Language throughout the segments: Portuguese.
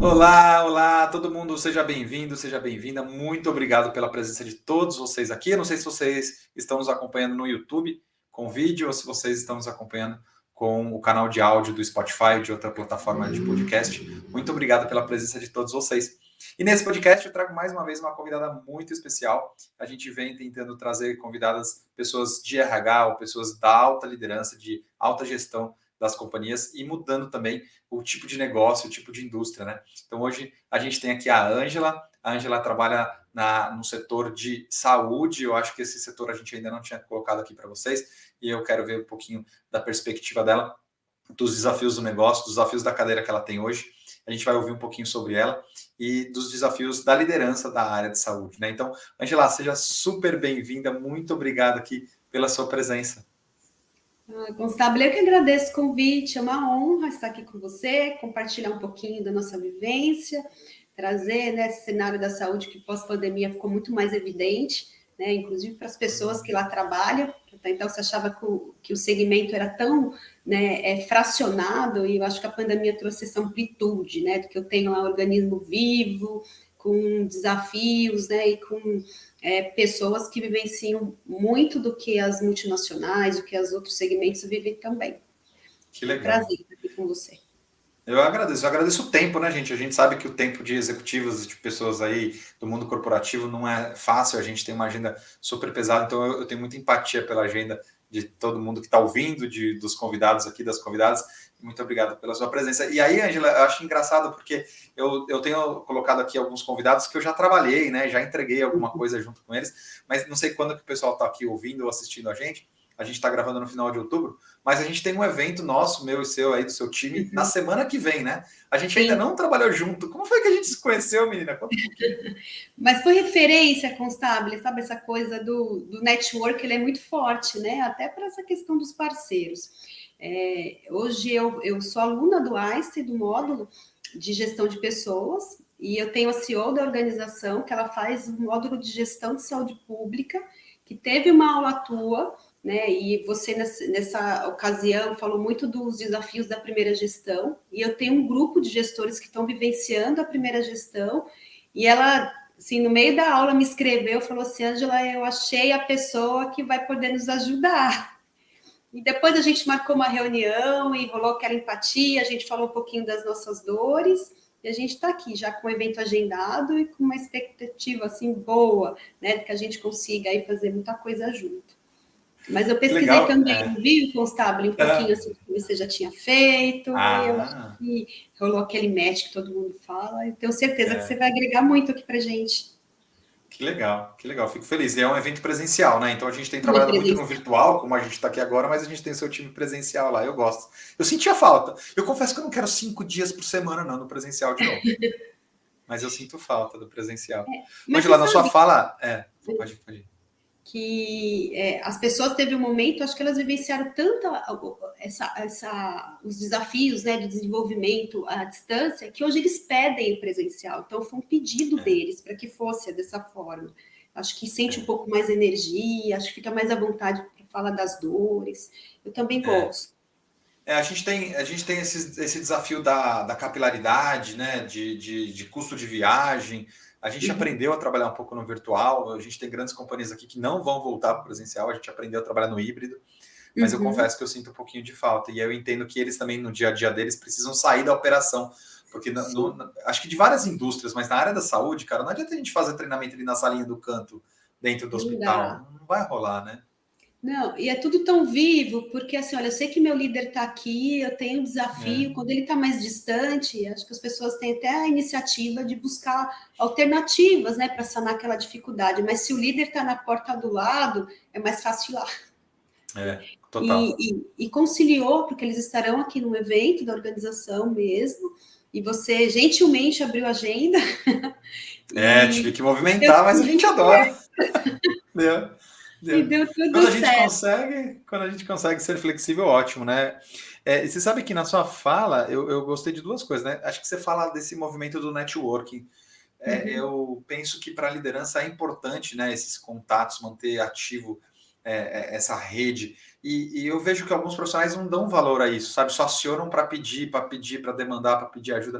Olá, olá, todo mundo, seja bem-vindo, seja bem-vinda. Muito obrigado pela presença de todos vocês aqui. Eu não sei se vocês estão nos acompanhando no YouTube com vídeo ou se vocês estão nos acompanhando com o canal de áudio do Spotify ou de outra plataforma de podcast. Muito obrigado pela presença de todos vocês. E nesse podcast eu trago mais uma vez uma convidada muito especial. A gente vem tentando trazer convidadas, pessoas de RH ou pessoas da alta liderança, de alta gestão das companhias e mudando também o tipo de negócio, o tipo de indústria, né? Então hoje a gente tem aqui a Ângela. A Ângela trabalha no setor de saúde. Eu acho que esse setor a gente ainda não tinha colocado aqui para vocês e eu quero ver um pouquinho da perspectiva dela, dos desafios do negócio, dos desafios da cadeira que ela tem hoje. A gente vai ouvir um pouquinho sobre ela e dos desafios da liderança da área de saúde, né? Então, Ângela, seja super bem-vinda. Muito obrigado aqui pela sua presença. Constable, eu que agradeço o convite, é uma honra estar aqui com você, compartilhar um pouquinho da nossa vivência, trazer, né, esse cenário da saúde que pós-pandemia ficou muito mais evidente, né, inclusive para as pessoas que lá trabalham. Até então se achava que o segmento era tão, né, fracionado, e eu acho que a pandemia trouxe essa amplitude, né, do que eu tenho lá um organismo vivo, com desafios, né, e com pessoas que vivenciam muito do que as multinacionais, do que os outros segmentos vivem também. Que É um legal. prazer estar aqui com você. Eu agradeço o tempo, né, gente? A gente sabe que o tempo de executivos, de pessoas aí do mundo corporativo não é fácil, a gente tem uma agenda super pesada, então eu tenho muita empatia pela agenda de todo mundo que está ouvindo, dos convidados aqui, das convidadas. Muito obrigado pela sua presença. E aí, Ângela, eu acho engraçado porque eu tenho colocado aqui alguns convidados que eu já trabalhei, né? Já entreguei alguma coisa junto com eles, mas não sei quando que o pessoal está aqui ouvindo ou assistindo a gente. A gente está gravando no final de outubro, mas a gente tem um evento nosso, meu e seu aí, do seu time, na semana que vem, né? A gente ainda não trabalhou junto. Como foi que a gente se conheceu, menina? Conta um pouquinho. Mas foi referência, Constable, sabe? Essa coisa do network, ele é muito forte, né? Até para essa questão dos parceiros. Hoje eu sou aluna do Einstein, do módulo de gestão de pessoas, e eu tenho a CEO da organização, que ela faz um módulo de gestão de saúde pública, que teve uma aula tua, né? E você, nessa ocasião, falou muito dos desafios da primeira gestão, e eu tenho um grupo de gestores que estão vivenciando a primeira gestão, e ela, assim, no meio da aula me escreveu, falou assim, Ângela, eu achei a pessoa que vai poder nos ajudar. E depois a gente marcou uma reunião e rolou aquela empatia, a gente falou um pouquinho das nossas dores, e a gente está aqui já com o evento agendado e com uma expectativa assim boa, né, de que a gente consiga aí fazer muita coisa junto. Mas eu Que pesquisei legal. também, viu, Constable, um pouquinho assim que você já tinha feito, e eu acho que rolou aquele match que todo mundo fala, e tenho certeza que você vai agregar muito aqui para gente. Que legal, que legal. Fico feliz. E é um evento presencial, né? Então a gente tem trabalhado muito no virtual, como a gente está aqui agora, mas a gente tem seu time presencial lá. Eu gosto. Eu sentia falta. Eu confesso que eu não quero 5 dias por semana, não, no presencial de novo. Mas eu sinto falta do presencial. Mas Hoje você lá na sua sabe fala. Pode ir. Que as pessoas teve um momento, acho que elas vivenciaram tanto os desafios, né, do desenvolvimento à distância, que hoje eles pedem o presencial. Então foi um pedido deles para que fosse dessa forma. Acho que sente um pouco mais energia, acho que fica mais à vontade para falar das dores. Eu também gosto. A gente tem esse desafio da capilaridade, né? De custo de viagem. A gente aprendeu a trabalhar um pouco no virtual. A gente tem grandes companhias aqui que não vão voltar para o presencial. A gente aprendeu a trabalhar no híbrido. Mas eu confesso que eu sinto um pouquinho de falta. E eu entendo que eles também, no dia a dia deles, precisam sair da operação. Porque acho que de várias indústrias, mas na área da saúde, cara, não adianta a gente fazer treinamento ali na salinha do canto, dentro do hospital. Não vai rolar, né? Não, e é tudo tão vivo, porque assim, olha, eu sei que meu líder está aqui, eu tenho um desafio, quando ele está mais distante, acho que as pessoas têm até a iniciativa de buscar alternativas, né, para sanar aquela dificuldade, mas se o líder está na porta do lado, é mais fácil ir lá. Total. E conciliou, porque eles estarão aqui no evento da organização mesmo, e você gentilmente abriu a agenda. Tive que movimentar, mas a gente adora. Deu. E deu tudo certo. Quando a gente consegue ser flexível, ótimo, né? Você sabe que na sua fala, eu gostei de duas coisas, né? Acho que você fala desse movimento do networking. Eu penso que para a liderança é importante, né? Esses contatos, manter ativo essa rede. E eu vejo que alguns profissionais não dão valor a isso, sabe? Só acionam para pedir, para demandar, para pedir ajuda.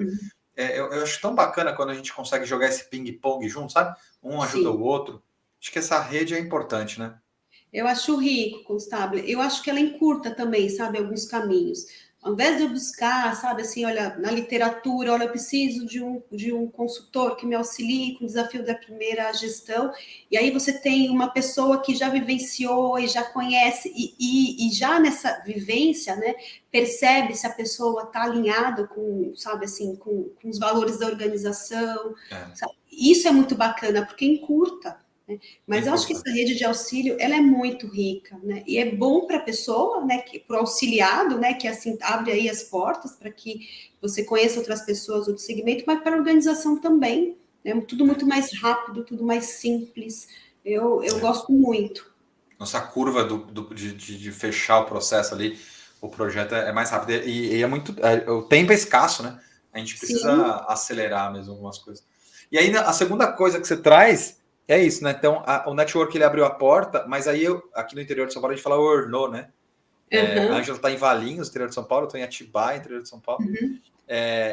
eu acho tão bacana quando a gente consegue jogar esse ping-pong junto, sabe? Um ajuda Sim. o outro. Acho que essa rede é importante, né? Eu acho rico, Constable. Eu acho que ela encurta também, sabe, alguns caminhos. Ao invés de eu buscar, sabe, assim, olha, na literatura, olha, eu preciso de um consultor que me auxilie com o desafio da primeira gestão, e aí você tem uma pessoa que já vivenciou e já conhece, e já nessa vivência, né, percebe se a pessoa está alinhada com, sabe, assim, com os valores da organização, sabe? Isso é muito bacana, porque encurta, né? Mas eu acho que Encurta. essa rede de auxílio, ela é muito rica, né? E é bom para a pessoa, né? Para o auxiliado, né? Que assim abre aí as portas para que você conheça outras pessoas, outro segmento, mas para a organização também, né? Tudo muito mais rápido, tudo mais simples. Eu gosto muito. Nossa curva de fechar o processo ali, o projeto é mais rápido. E é muito. O tempo é escasso, né? A gente Sim, precisa acelerar mesmo algumas coisas. E aí, a segunda coisa que você traz é isso, né? Então, o network ele abriu a porta, mas aí aqui no interior de São Paulo, a gente fala ornou, né? A uhum, Ângela está em Valinhos, interior de São Paulo, eu estou em Atibaia, interior de São Paulo. uhum,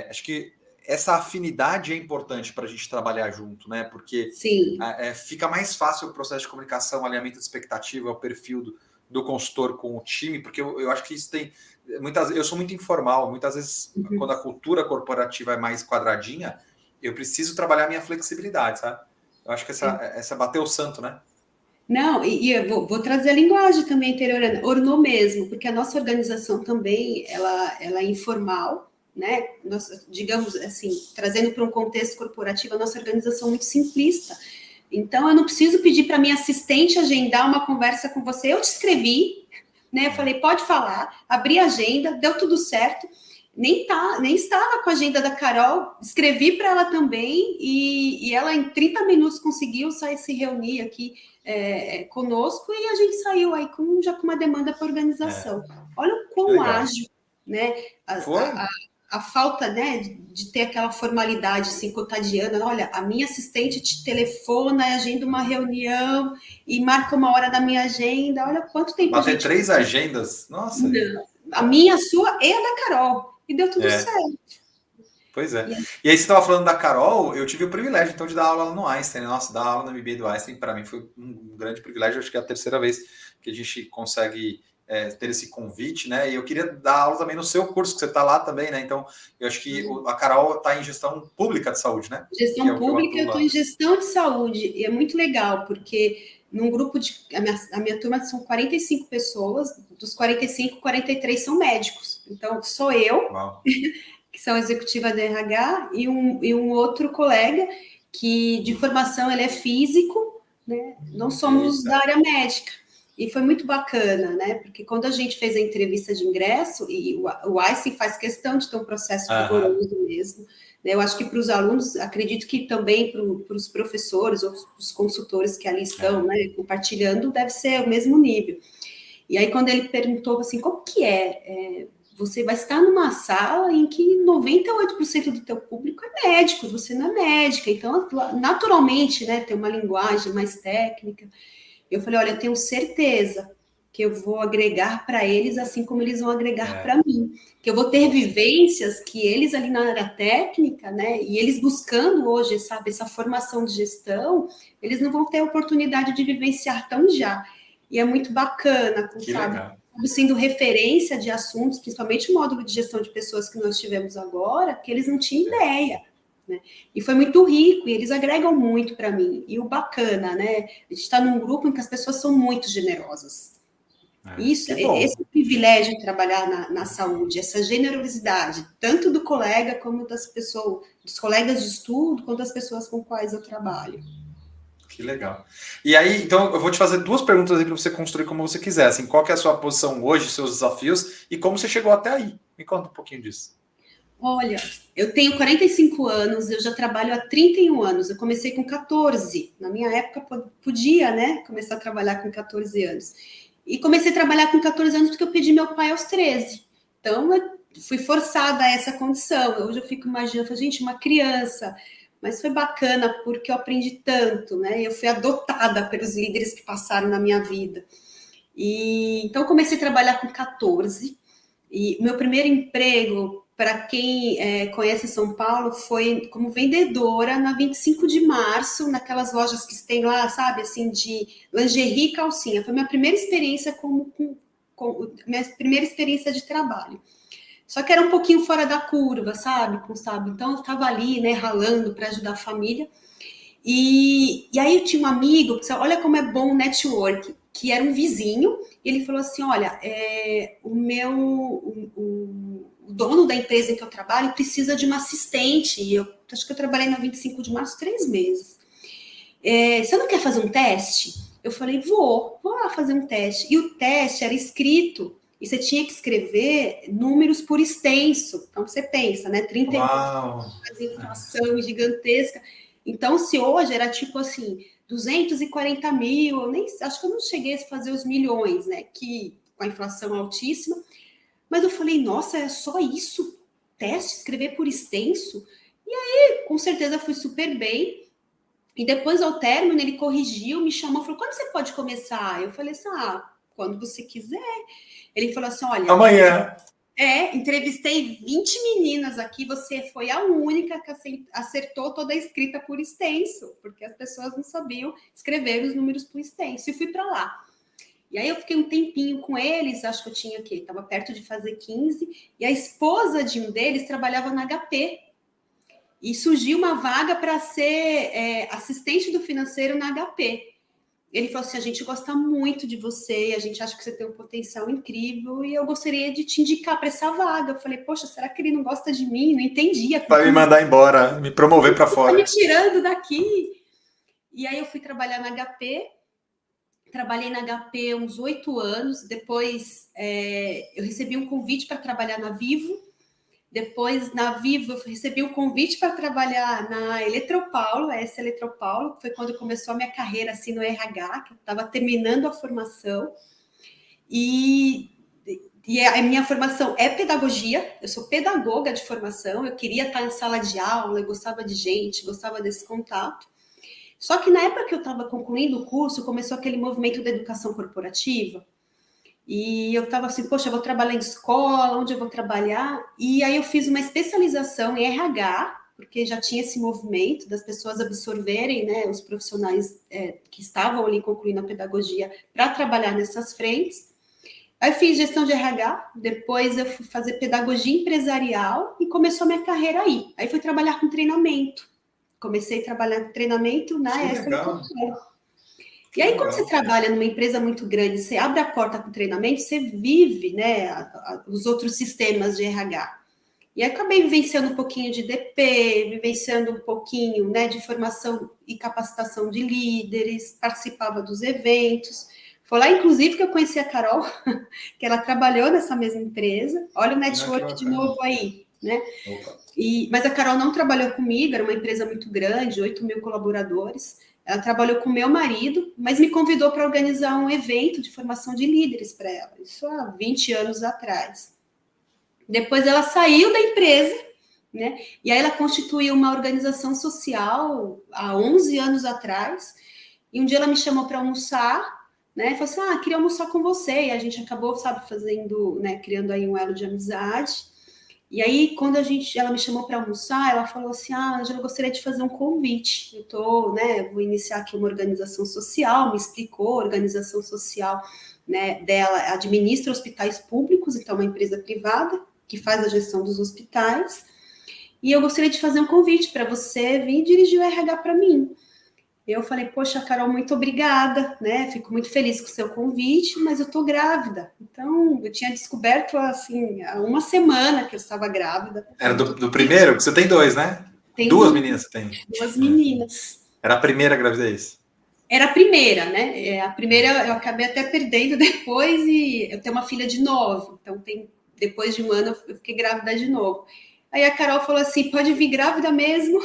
Acho que essa afinidade é importante para a gente trabalhar junto, né? Porque sim, fica mais fácil o processo de comunicação, alinhamento de expectativa, o perfil do consultor com o time, porque eu acho que isso tem. Eu sou muito informal, muitas vezes, uhum, quando a cultura corporativa é mais quadradinha, eu preciso trabalhar minha flexibilidade, sabe? Eu acho que é. essa bateu o santo, né? Não, e eu vou trazer a linguagem também interiorana, ornou mesmo, porque a nossa organização também, ela é informal, né? Nós, digamos assim, trazendo para um contexto corporativo, a nossa organização é muito simplista. Então, eu não preciso pedir para minha assistente agendar uma conversa com você. Eu te escrevi, né? Eu falei, pode falar, abri a agenda, deu tudo certo. Nem estava com a agenda da Carol, escrevi para ela também, e ela em 30 minutos conseguiu sair se reunir aqui conosco, e a gente saiu aí já com uma demanda para organização. Olha o Que quão legal. ágil, né? Foi? A falta, né, de ter aquela formalidade assim, cotidiana. Olha, a minha assistente te telefona, agenda uma reunião e marca uma hora da minha agenda. Olha quanto tempo a Bater gente. 3 agendas? Nossa. Não, a minha, a sua e a da Carol. E deu tudo É. certo. Pois é. E, E aí você estava falando da Carol, eu tive o privilégio então de dar aula no Einstein. Nossa, dar aula no MBA do Einstein para mim foi um grande privilégio. Acho que é a terceira vez que a gente consegue ter esse convite, né? E eu queria dar aula também no seu curso, que você está lá também, né? Então, eu acho que a Carol está em gestão pública de saúde, né? Que é gestão o que eu pública, atuo eu estou lá. em gestão de saúde. E é muito legal, porque num grupo de. A minha turma são 45 pessoas, dos 45, 43 são médicos. Então, sou eu, Uau. que são executiva da RH, e um outro colega que de formação ele é físico, né? Não somos Eita. da área médica. E foi muito bacana, né? Porque quando a gente fez a entrevista de ingresso, e o Einstein faz questão de ter um processo Aham. rigoroso mesmo, né? Eu acho que para os alunos, acredito que também para os professores ou os consultores que ali estão, É. né, compartilhando, deve ser o mesmo nível. E aí, quando ele perguntou assim, como que você vai estar numa sala em que 98% do teu público é médico, você não é médica, então, naturalmente, né, tem uma linguagem mais técnica. Eu falei, olha, eu tenho certeza que eu vou agregar para eles assim como eles vão agregar É. para mim, que eu vou ter vivências que eles ali na área técnica, né, e eles buscando hoje, sabe, essa formação de gestão, eles não vão ter a oportunidade de vivenciar tão já. E é muito bacana, Que sabe, legal. sendo referência de assuntos, principalmente o módulo de gestão de pessoas que nós tivemos agora, que eles não tinham É. ideia, né? E foi muito rico, e eles agregam muito para mim. E o bacana, né? A gente está num grupo em que as pessoas são muito generosas. Isso, Que esse bom. é o privilégio de trabalhar na saúde, essa generosidade, tanto do colega como das pessoas, dos colegas de estudo, quanto das pessoas com quais eu trabalho. Que legal. E aí, então, eu vou te fazer 2 perguntas aí para você construir como você quiser. Assim, qual que é a sua posição hoje, seus desafios e como você chegou até aí? Me conta um pouquinho disso. Olha, eu tenho 45 anos, eu já trabalho há 31 anos. Eu comecei com 14. Na minha época, podia, né? Começar a trabalhar com 14 anos. E comecei a trabalhar com 14 anos porque eu pedi meu pai aos 13. Então, eu fui forçada a essa condição. Hoje eu fico imaginando, gente, uma criança. Mas foi bacana porque eu aprendi tanto, né? Eu fui adotada pelos líderes que passaram na minha vida. E então comecei a trabalhar com 14. E meu primeiro emprego para quem conhece São Paulo, foi como vendedora na 25 de março, naquelas lojas que tem lá, sabe, assim, de lingerie e calcinha. Foi minha primeira experiência minha primeira experiência de trabalho. Só que era um pouquinho fora da curva, sabe? Então eu estava ali, né, ralando para ajudar a família. E aí eu tinha um amigo, olha como é bom o network, que era um vizinho, e ele falou assim: olha, o dono da empresa em que eu trabalho precisa de uma assistente. E eu acho que eu trabalhei na 25 de março 3 meses. Você não quer fazer um teste? Eu falei, vou lá fazer um teste. E o teste era escrito, e você tinha que escrever números por extenso. Então você pensa, né? 39, inflação gigantesca. Então, se hoje era tipo assim, 240 mil, acho que eu não cheguei a fazer os milhões, né? Que com a inflação altíssima. Mas eu falei, nossa, é só isso? Teste, escrever por extenso? E aí, com certeza, fui super bem. E depois, ao término, ele corrigiu, me chamou, falou, quando você pode começar? Eu falei assim, quando você quiser. Ele falou assim, olha... Amanhã. Entrevistei 20 meninas aqui, você foi a única que acertou toda a escrita por extenso, porque as pessoas não sabiam escrever os números por extenso. E fui para lá. E aí eu fiquei um tempinho com eles, acho que eu tinha aqui, estava perto de fazer 15, e a esposa de um deles trabalhava na HP. E surgiu uma vaga para ser assistente do financeiro na HP. Ele falou assim, a gente gosta muito de você, a gente acha que você tem um potencial incrível e eu gostaria de te indicar para essa vaga. Eu falei, poxa, será que ele não gosta de mim? Não entendia. Vai me mandar embora, me promover para fora. Tá me tirando daqui. E aí eu fui trabalhar na HP, trabalhei na HP uns 8 anos, depois eu recebi um convite para trabalhar na Vivo. Depois, na Vivo, eu recebi um convite para trabalhar na Eletropaulo, essa Eletropaulo, que foi quando começou a minha carreira assim, no RH, que eu estava terminando a formação. E a minha formação é pedagogia, eu sou pedagoga de formação, eu queria estar em sala de aula, eu gostava de gente, gostava desse contato. Só que na época que eu estava concluindo o curso, começou aquele movimento da educação corporativa, e eu estava assim, poxa, eu vou trabalhar em escola, onde eu vou trabalhar? E aí eu fiz uma especialização em RH, porque já tinha esse movimento das pessoas absorverem, né, os profissionais que estavam ali concluindo a pedagogia para trabalhar nessas frentes. Aí eu fiz gestão de RH, depois eu fui fazer pedagogia empresarial e começou a minha carreira aí. Aí fui trabalhar com treinamento. Comecei a trabalhar com treinamento na legal. E aí, quando você trabalha numa empresa muito grande, você abre a porta com treinamento, você vive, né, os outros sistemas de RH. E aí, acabei vivenciando um pouquinho de DP, vivenciando um pouquinho, né, de formação e capacitação de líderes, participava dos eventos. Foi lá, inclusive, que eu conheci a Carol, que ela trabalhou nessa mesma empresa. Olha o network de novo aí, né? Mas a Carol não trabalhou comigo, era uma empresa muito grande, 8 mil colaboradores. Ela trabalhou com meu marido, mas me convidou para organizar um evento de formação de líderes para ela, isso há 20 anos atrás. Depois ela saiu da empresa, né? E aí ela constituiu uma organização social há 11 anos atrás, e um dia ela me chamou para almoçar, né? E falou assim, queria almoçar com você, e a gente acabou, sabe, fazendo, né, criando aí um elo de amizade. E aí, quando ela me chamou para almoçar, ela falou assim, Ângela, eu gostaria de fazer um convite. Vou iniciar aqui uma organização social, me explicou, a organização social, né, dela administra hospitais públicos, então é uma empresa privada que faz a gestão dos hospitais, e eu gostaria de fazer um convite para você vir dirigir o RH para mim. Eu falei, poxa, Carol, muito obrigada, né? Fico muito feliz com o seu convite, mas eu tô grávida. Então, eu tinha descoberto, assim, há uma semana que eu estava grávida. Era do primeiro? Você tem 2, né? Tem 2 meninas você tem? 2 meninas. Era a primeira gravidez? Era a primeira, né? A primeira eu acabei até perdendo depois e eu tenho uma filha de 9. Então, depois de um ano, eu fiquei grávida de novo. Aí a Carol falou assim, pode vir grávida mesmo?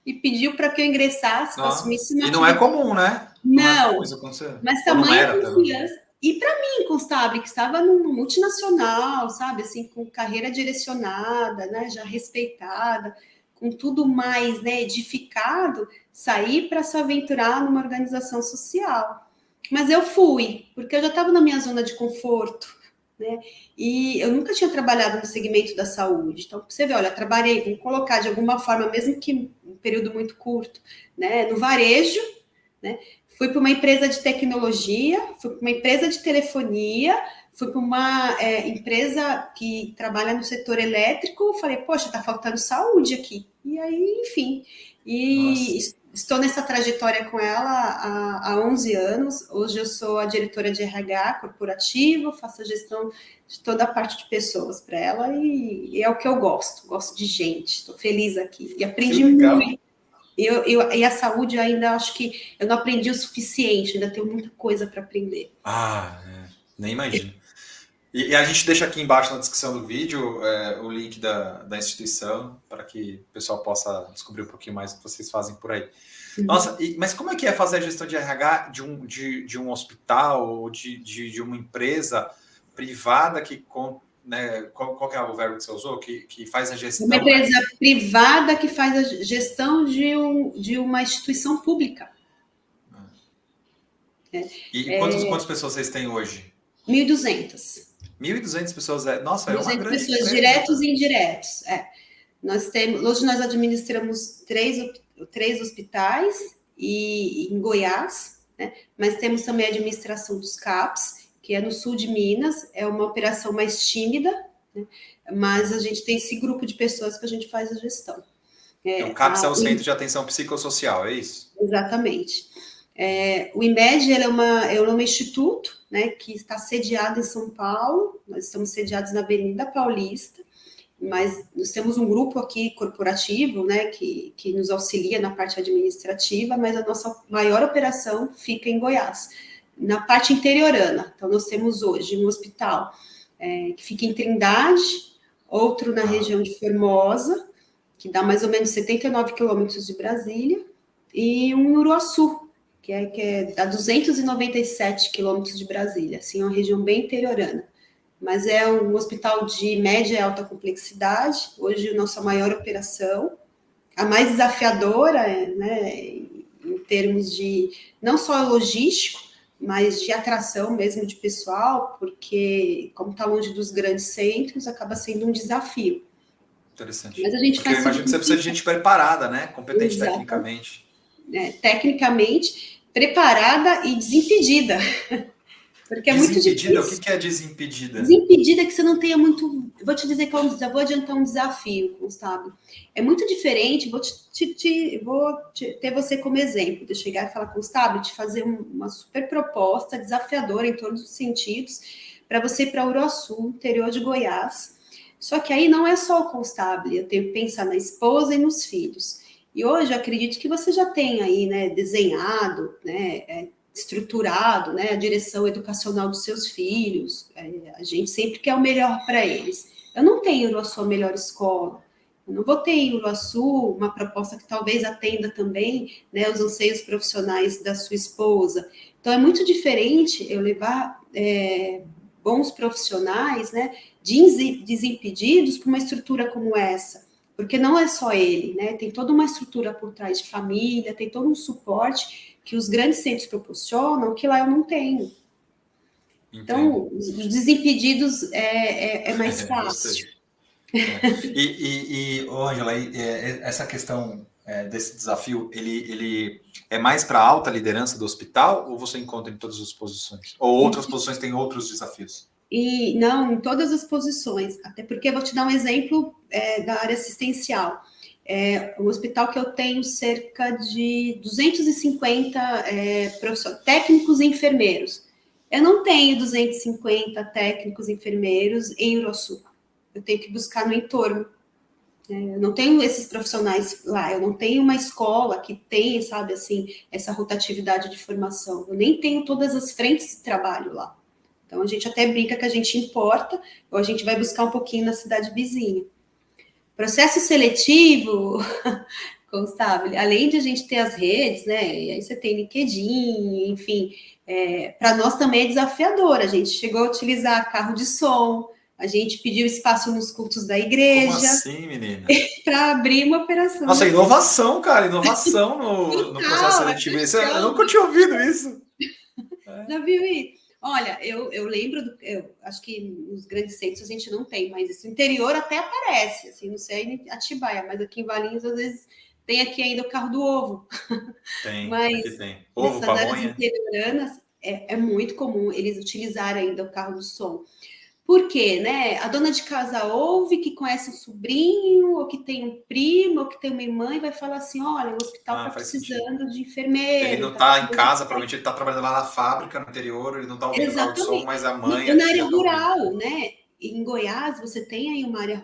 E pediu para que eu ingressasse, assumisse uma... E não é comum, né? Não, é isso acontecer. Mas tamanha confiança. E para mim, constável, que estava numa multinacional, sabe, assim, com carreira direcionada, né, já respeitada, com tudo mais, né, edificado, sair para se aventurar numa organização social. Mas eu fui, porque eu já estava na minha zona de conforto, né? E eu nunca tinha trabalhado no segmento da saúde. Então, você vê, olha, trabalhei, vou colocar de alguma forma, mesmo que um período muito curto, né, no varejo, né? Fui para uma empresa de tecnologia, fui para uma empresa de telefonia, fui para uma empresa que trabalha no setor elétrico. Falei, poxa, tá faltando saúde aqui. E aí, enfim, e estou nessa trajetória com ela há 11 anos. Hoje eu sou a diretora de RH corporativo, faço a gestão de toda a parte de pessoas para ela e é o que eu gosto de gente, estou feliz aqui e aprendi muito. E a saúde ainda acho que eu não aprendi o suficiente, ainda tenho muita coisa para aprender. Nem imagino. E a gente deixa aqui embaixo na descrição do vídeo o link da instituição para que o pessoal possa descobrir um pouquinho mais do que vocês fazem por aí. Nossa, mas como é que é fazer a gestão de RH de um hospital ou de uma empresa privada que, né, qual que é o verbo que você usou? Que faz a gestão... Uma empresa privada que faz a gestão de uma instituição pública. E quantas pessoas vocês têm hoje? 1.200. 1.200 pessoas, nossa, é uma grande pessoas, empresa. diretos e indiretos. Hoje nós administramos três hospitais em Goiás, né? Mas temos também a administração dos CAPs, que é no sul de Minas, é uma operação mais tímida, né? Mas a gente tem esse grupo de pessoas que a gente faz a gestão. O CAPS é o Centro de Atenção Psicossocial, é isso? Exatamente. O IMED é um instituto, né, que está sediado em São Paulo. Nós estamos sediados na Avenida Paulista, mas nós temos um grupo aqui corporativo, né, que nos auxilia na parte administrativa, mas a nossa maior operação fica em Goiás, na parte interiorana. Então, nós temos hoje um hospital que fica em Trindade, outro na região de Formosa, que dá mais ou menos 79 quilômetros de Brasília, e um em Uruaçu, que dá 297 quilômetros de Brasília, assim, é uma região bem interiorana. Mas é um hospital de média e alta complexidade, hoje a nossa maior operação, a mais desafiadora, né, em termos de, não só logístico, mas de atração mesmo de pessoal, porque como está longe dos grandes centros, acaba sendo um desafio. Interessante. Mas a gente porque eu imagino que você precisa de gente preparada, né? Competente tecnicamente. Tecnicamente, preparada e desimpedida. Porque é muito difícil. O que é desimpedida? Desimpedida é que você não tenha muito... Vou te dizer que vou adiantar um desafio, Gustavo. É muito diferente, vou ter você como exemplo, de chegar e falar, Gustavo, te fazer uma super proposta desafiadora em todos os sentidos, para você ir para Uruaçu, interior de Goiás. Só que aí não é só o constável, eu tenho que pensar na esposa e nos filhos. E hoje eu acredito que você já tem aí, né, desenhado, né, estruturado, né, a direção educacional dos seus filhos. A gente sempre quer o melhor para eles. Eu não tenho em Uruaçu a melhor escola. Eu não vou ter em Uruaçu uma proposta que talvez atenda também, né, os anseios profissionais da sua esposa. Então é muito diferente eu levar bons profissionais, né, desimpedidos para uma estrutura como essa, porque não é só ele, né, tem toda uma estrutura por trás de família, tem todo um suporte que os grandes centros proporcionam, que lá eu não tenho. Entendo. Então, os desimpedidos é mais fácil. Ângela, essa questão desse desafio, ele é mais para a alta liderança do hospital ou você encontra em todas as posições? Ou outras posições têm outros desafios? E não, em todas as posições. Até porque eu vou te dar um exemplo da área assistencial. Um hospital que eu tenho cerca de 250 técnicos e enfermeiros. Eu não tenho 250 técnicos e enfermeiros em Uruaçu. Eu tenho que buscar no entorno. Eu não tenho esses profissionais lá, eu não tenho uma escola que tenha, sabe, assim, essa rotatividade de formação. Eu nem tenho todas as frentes de trabalho lá. Então, a gente até brinca que a gente importa, ou a gente vai buscar um pouquinho na cidade vizinha. Processo seletivo, Constável, além de a gente ter as redes, né, e aí você tem LinkedIn, enfim, para nós também é desafiador. A gente chegou a utilizar carro de som, a gente pediu espaço nos cultos da igreja. Como assim, menina? Para abrir uma operação. Nossa, inovação, cara, inovação no processo seletivo. Eu nunca tinha ouvido isso. Já viu isso? Olha, eu lembro, eu acho que nos grandes centros a gente não tem, mas esse interior até aparece, assim, não sei em Atibaia, mas aqui em Valinhos às vezes tem aqui ainda o carro do ovo. Tem, aqui Mas tem. Ovo, nessas áreas pamonha. interioranas é muito comum eles utilizarem ainda o carro do som. Por quê, né? A dona de casa ouve que conhece um sobrinho, ou que tem um primo, ou que tem uma irmã, e vai falar assim: olha, o hospital está Faz sentido. precisando de Ele enfermeiro, não está está em precisando de. casa, provavelmente ele está trabalhando lá na fábrica, no interior, ele não está ouvindo o carro de som, Exatamente. mas a mãe e E a na tia área estão ouvindo. rural, né? Em Goiás, você tem aí uma área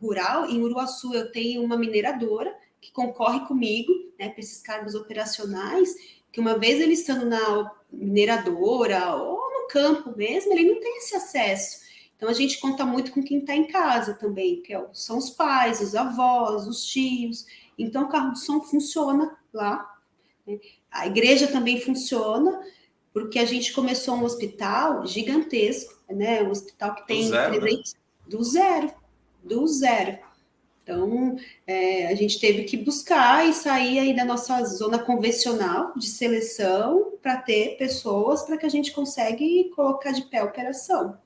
rural, em Uruaçu eu tenho uma mineradora que concorre comigo, né, para esses cargos operacionais, que uma vez ele estando na mineradora ou no campo mesmo, ele não tem esse acesso. Então a gente conta muito com quem está em casa também, são os pais, os avós, os tios. Então o carro de som funciona lá, né? A igreja também funciona, porque a gente começou um hospital gigantesco, né? Um hospital que Do tem zero, né? do zero, do zero. Então, a gente teve que buscar e sair aí da nossa zona convencional de seleção para ter pessoas para que a gente consegue colocar de pé a operação.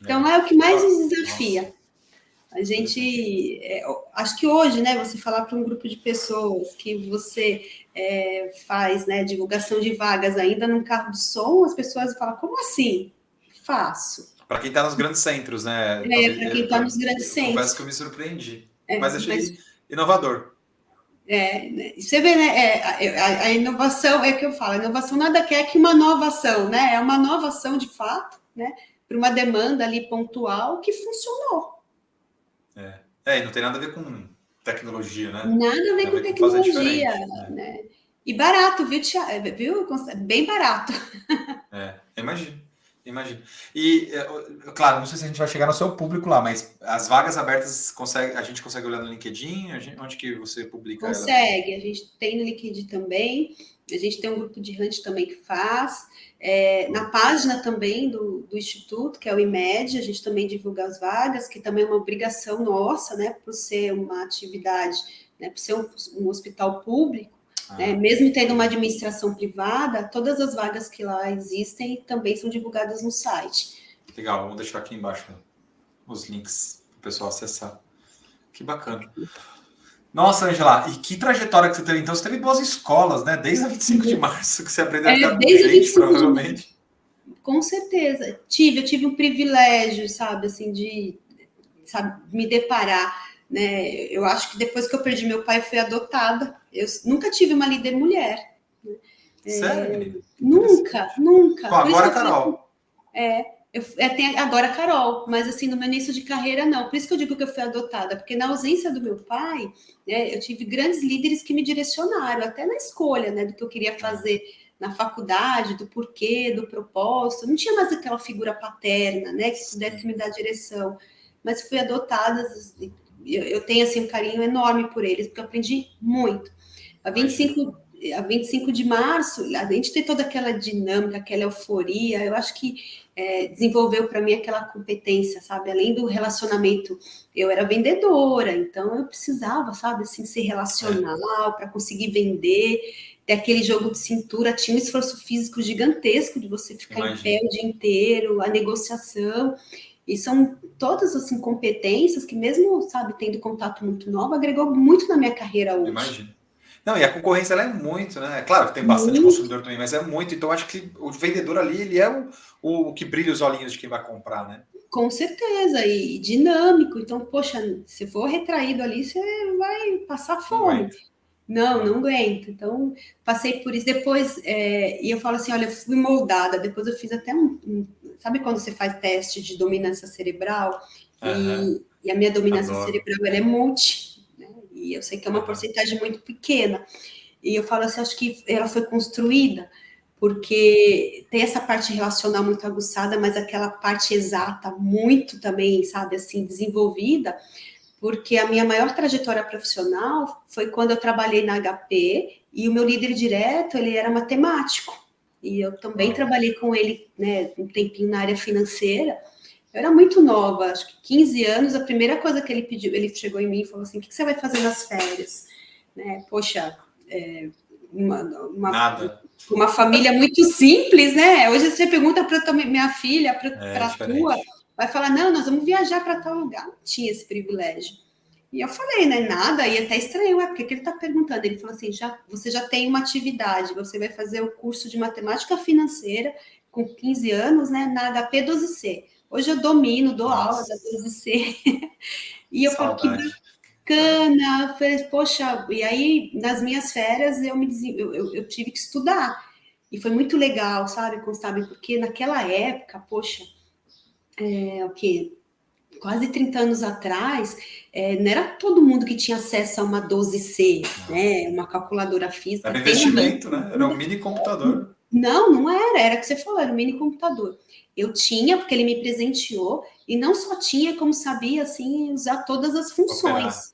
Então, é o que mais nos desafia. Nossa. A gente, acho que hoje, né, você falar para um grupo de pessoas que você faz, né, divulgação de vagas ainda num carro de som, as pessoas falam, como assim? Faço. Para quem está nos grandes centros, né? Para quem está nos grandes Eu confesso centros. que eu me surpreendi, mas Mas achei inovador. você vê, né, a inovação, é que eu falo, a inovação nada quer que uma nova ação, né? É uma nova ação de fato, né? Para uma demanda ali pontual que funcionou. E não tem nada a ver com tecnologia, né? Nada a ver Tem a com ver com fazer tecnologia, diferente. né? E barato, viu, viu? Bem barato. Imagino. Imagino. E, claro, não sei se a gente vai chegar no seu público lá, mas as vagas abertas a gente consegue olhar no LinkedIn? Onde que você publica ela? Consegue, a gente tem no LinkedIn também, a gente tem um grupo de hunt também que faz. Na página também do Instituto, que é o IMED, a gente também divulga as vagas, que também é uma obrigação nossa, né, por ser uma atividade, né, por ser um hospital público, né, mesmo tendo uma administração privada, todas as vagas que lá existem também são divulgadas no site. Legal, vamos deixar aqui embaixo os links para o pessoal acessar. Que bacana. Nossa, Angela, e que trajetória que você teve? Então, você teve boas escolas, né? Desde a 25 de março, que você aprendeu a lidar com gente, provavelmente. Com certeza. Eu tive um privilégio, sabe, assim, de me deparar, né? Eu acho que depois que eu perdi meu pai, fui adotada. Eu nunca tive uma líder mulher. Sério, menino? Nunca. Bom, agora, Carol. Tem agora a Carol, mas assim, no meu início de carreira, não. Por isso que eu digo que eu fui adotada, porque na ausência do meu pai, né, eu tive grandes líderes que me direcionaram, até na escolha, né, do que eu queria fazer na faculdade, do porquê, do propósito. Não tinha mais aquela figura paterna, né, que pudesse me dar direção. Mas fui adotada, eu tenho assim um carinho enorme por eles, porque eu aprendi muito. A 25 de março, a gente tem toda aquela dinâmica, aquela euforia, eu acho que desenvolveu para mim aquela competência, sabe? Além do relacionamento, eu era vendedora, então eu precisava, sabe, assim, ser relacional para conseguir vender, ter aquele jogo de cintura, tinha um esforço físico gigantesco de você ficar em pé o dia inteiro, a negociação, e são todas, assim, competências que mesmo, sabe, tendo contato muito novo, agregou muito na minha carreira hoje. Imagino. Não, e a concorrência ela é muito, né? Claro que tem bastante consumidor também, mas é muito. Então, acho que o vendedor ali, ele é o que brilha os olhinhos de quem vai comprar, né? Com certeza, e dinâmico. Então, poxa, se for retraído ali, você vai passar fome. Não aguento. Então, passei por isso. Depois, e eu falo assim, olha, eu fui moldada. Depois eu fiz até sabe quando você faz teste de dominância cerebral? E a minha dominância cerebral, ela é multi, né? E eu sei que é uma porcentagem muito pequena. E eu falo assim, acho que ela foi construída porque tem essa parte relacional muito aguçada, mas aquela parte exata muito também, sabe, assim, desenvolvida, porque a minha maior trajetória profissional foi quando eu trabalhei na HP e o meu líder direto, ele era matemático. E eu também trabalhei com ele, né, um tempinho na área financeira. Eu era muito nova, acho que 15 anos, a primeira coisa que ele pediu, ele chegou em mim e falou assim, o que você vai fazer nas férias? Né, poxa, Nada. Uma família muito simples, né? Hoje você pergunta para minha filha, para a tua, vai falar, não, nós vamos viajar para tal lugar. Não tinha esse privilégio. E eu falei, né, nada, e até estranho, por que ele está perguntando? Ele falou assim, você já tem uma atividade, você vai fazer o curso de matemática financeira com 15 anos, né, na HP 12C. Hoje eu dou aula da 12C. E eu falo, que bacana, eu falei, poxa, e aí nas minhas férias eu tive que estudar. E foi muito legal, sabe, Constable, porque naquela época, poxa, o quê? Quase 30 anos atrás, não era todo mundo que tinha acesso a uma 12C, né? Uma calculadora física. Era investimento, né? Era um mini computador. Não era o que você falou, era um mini computador. Eu tinha, porque ele me presenteou, e não só tinha, como sabia, assim, usar todas as funções.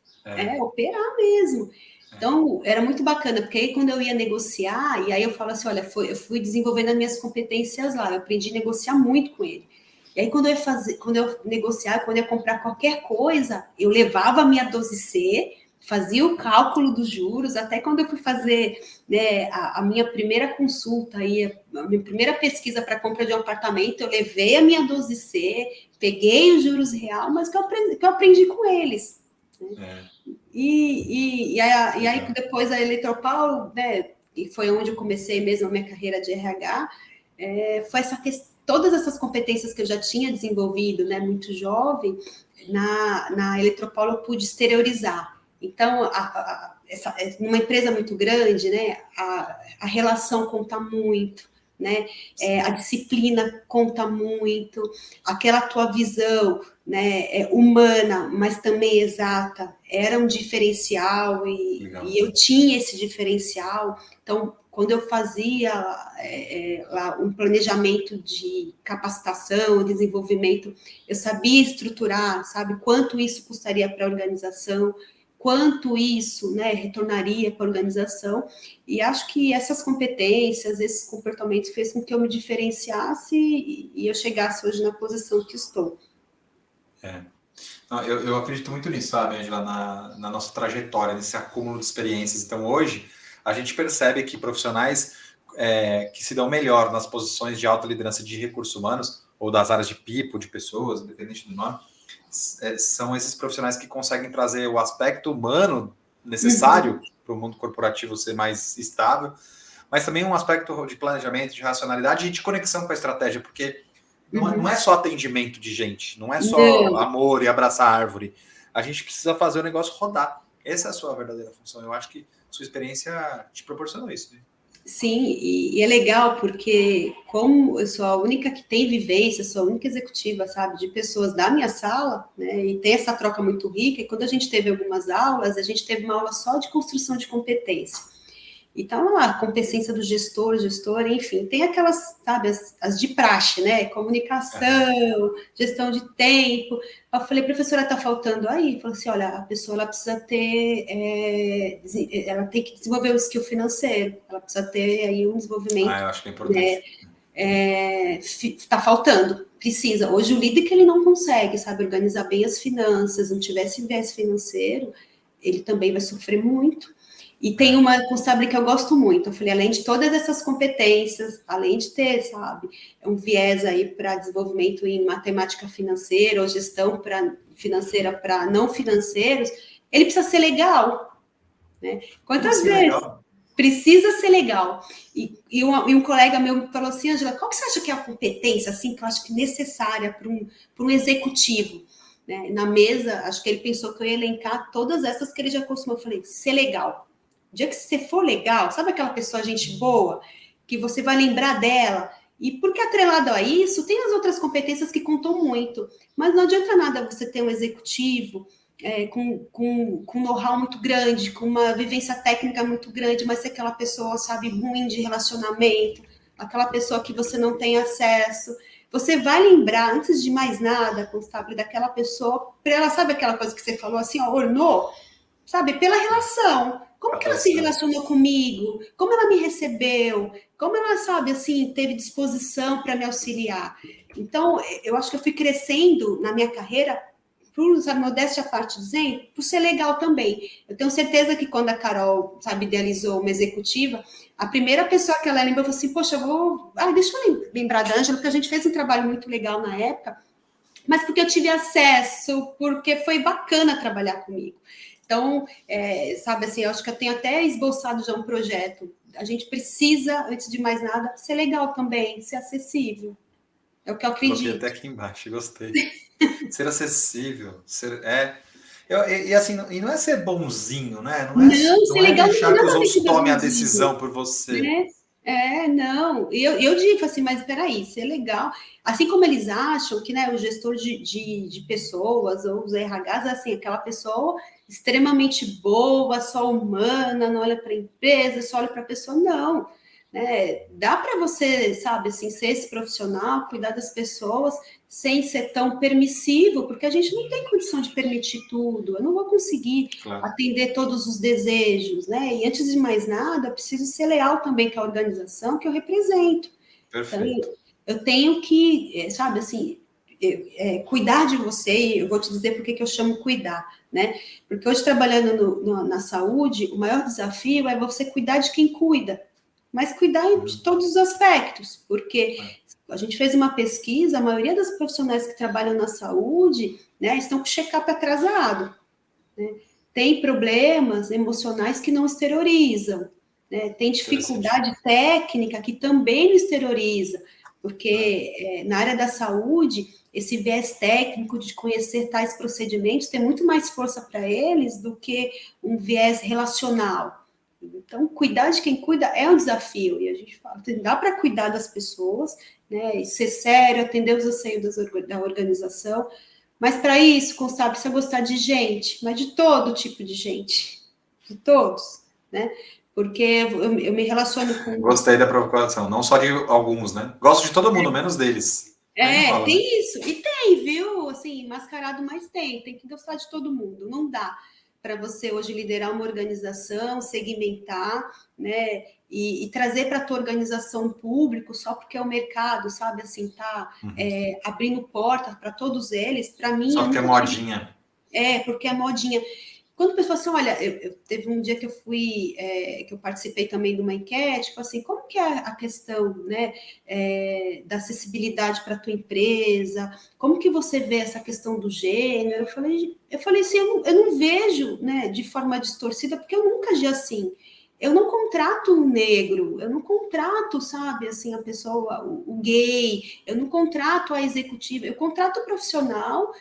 Operar mesmo. Então, era muito bacana, porque aí quando eu ia negociar, e aí eu falo assim, olha, eu fui desenvolvendo as minhas competências lá, eu aprendi a negociar muito com ele. E aí, quando eu negociar, quando eu ia comprar qualquer coisa, eu levava a minha 12C, fazia o cálculo dos juros, até quando eu fui fazer, né, a minha primeira consulta, aí, a minha primeira pesquisa para compra de um apartamento, eu levei a minha 12C, peguei os juros real, mas que eu aprendi com eles. Né? E aí, depois a Eletropaulo, né, que foi onde eu comecei mesmo a minha carreira de RH, foi essa questão, todas essas competências que eu já tinha desenvolvido, né, muito jovem, na Eletropaulo eu pude exteriorizar. Então, numa empresa muito grande, né, a relação conta muito, né, a disciplina conta muito, aquela tua visão, né, humana, mas também exata, era um diferencial e eu tinha esse diferencial. Então, quando eu fazia lá um planejamento de capacitação, desenvolvimento, eu sabia estruturar, sabe, quanto isso custaria para a organização, quanto isso, né, retornaria para a organização, e acho que essas competências, esses comportamentos fez com que eu me diferenciasse e eu chegasse hoje na posição que estou. Não, eu acredito muito nisso, sabe, Angela, na nossa trajetória, nesse acúmulo de experiências. Então, hoje, a gente percebe que profissionais que se dão melhor nas posições de alta liderança de recursos humanos, ou das áreas de people, de pessoas, independente do nome, são esses profissionais que conseguem trazer o aspecto humano necessário para o mundo corporativo ser mais estável, mas também um aspecto de planejamento, de racionalidade e de conexão com a estratégia, porque não é só atendimento de gente, não é só amor e abraçar a árvore. A gente precisa fazer o negócio rodar. Essa é a sua verdadeira função. Eu acho que sua experiência te proporcionou isso. Né? Sim, e é legal porque como eu sou a única que tem vivência, sou a única executiva, sabe, de pessoas da minha sala, né, e tem essa troca muito rica, e quando a gente teve algumas aulas, a gente teve uma aula só de construção de competência. Então, a competência do gestora, enfim, tem aquelas, sabe, as de praxe, né? Comunicação, gestão de tempo. Eu falei, professora, tá faltando aí? Falou assim, olha, a pessoa ela precisa ter, ela tem que desenvolver o skill financeiro, ela precisa ter aí um desenvolvimento. Eu acho que é importante. Tá faltando, precisa. Hoje o líder que ele não consegue, sabe, organizar bem as finanças, não tivesse viés financeiro, ele também vai sofrer muito. E tem uma constable que eu gosto muito. Eu falei, além de todas essas competências, além de ter, sabe, um viés aí para desenvolvimento em matemática financeira ou gestão financeira para não financeiros, ele precisa ser legal. Né? Quantas vezes? Legal. Precisa ser legal. E um colega meu falou assim, Angela, qual que você acha que é a competência assim, que eu acho que necessária para um executivo? Né? Na mesa, acho que ele pensou que eu ia elencar todas essas que ele já costumou. Eu falei, ser legal. O dia que você for legal, sabe aquela pessoa, gente boa, que você vai lembrar dela? E porque atrelado a isso, tem as outras competências que contam muito. Mas não adianta nada você ter um executivo com know-how muito grande, com uma vivência técnica muito grande, mas ser aquela pessoa, sabe, ruim de relacionamento, aquela pessoa que você não tem acesso. Você vai lembrar, antes de mais nada, Constable, daquela pessoa, para ela, sabe aquela coisa que você falou assim, ó, ornou? Sabe, pela relação. Como que ela se relacionou comigo? Como ela me recebeu? Como ela, sabe, assim, teve disposição para me auxiliar? Então, eu acho que eu fui crescendo na minha carreira sabe, modéstia à parte dizendo, por ser legal também. Eu tenho certeza que quando a Carol, sabe, idealizou uma executiva, a primeira pessoa que ela lembrou falou assim, poxa, deixa eu lembrar da Ângela, porque a gente fez um trabalho muito legal na época, mas porque eu tive acesso, porque foi bacana trabalhar comigo. Então, sabe assim, eu acho que eu tenho até esboçado já um projeto. A gente precisa, antes de mais nada, ser legal também, ser acessível. É o que eu acredito. Coloquei até aqui embaixo, gostei. Ser acessível, e assim, e não é ser bonzinho, né? Ser Não é legal deixar não que é os nada outros metido tomem a bonzinho, decisão por você. né? Não. Eu digo assim, mas peraí, ser legal. Assim como eles acham que, né, o gestor de pessoas ou os RHs, assim, aquela pessoa extremamente boa, só humana, não olha para a empresa, só olha para a pessoa, não. Né? Dá para você, sabe, assim, ser esse profissional, cuidar das pessoas, sem ser tão permissivo, porque a gente não tem condição de permitir tudo. Eu não vou conseguir atender todos os desejos, né? E antes de mais nada, eu preciso ser leal também com a organização que eu represento. Perfeito. Então, eu tenho que, sabe, assim, cuidar de você, eu vou te dizer por que eu chamo cuidar, né? Porque hoje, trabalhando na saúde, o maior desafio é você cuidar de quem cuida, mas cuidar de todos os aspectos, porque a gente fez uma pesquisa, a maioria das profissionais que trabalham na saúde, né, estão com check-up atrasado, né? Tem problemas emocionais que não exteriorizam, né? Tem dificuldade técnica que também não exterioriza, porque na área da saúde, esse viés técnico de conhecer tais procedimentos tem muito mais força para eles do que um viés relacional. Então, cuidar de quem cuida é um desafio, e a gente fala, dá para cuidar das pessoas, né, e ser sério, atender os anseios da organização, mas para isso, Constable, precisa gostar de gente, mas de todo tipo de gente, de todos, né, porque eu me relaciono com... Gostei da provocação, não só de alguns, né? Gosto de todo mundo, menos deles. Fala, tem, né? Isso, e tem, viu, assim, mascarado, mas tem que gostar de todo mundo, não dá para você hoje liderar uma organização, segmentar, né, e trazer para a tua organização público só porque é o mercado, sabe, assim, tá abrindo porta para todos eles, para mim... Só porque é modinha. Porque é modinha. Quando a pessoa assim, olha, teve um dia que eu fui, que eu participei também de uma enquete, falei assim, como que é a questão, né, da acessibilidade para a tua empresa? Como que você vê essa questão do gênero? Eu falei assim, eu não vejo, né, de forma distorcida, porque eu nunca agi assim. Eu não contrato um negro, eu não contrato, sabe, assim, a pessoa, o gay, eu não contrato a executiva, eu contrato o profissional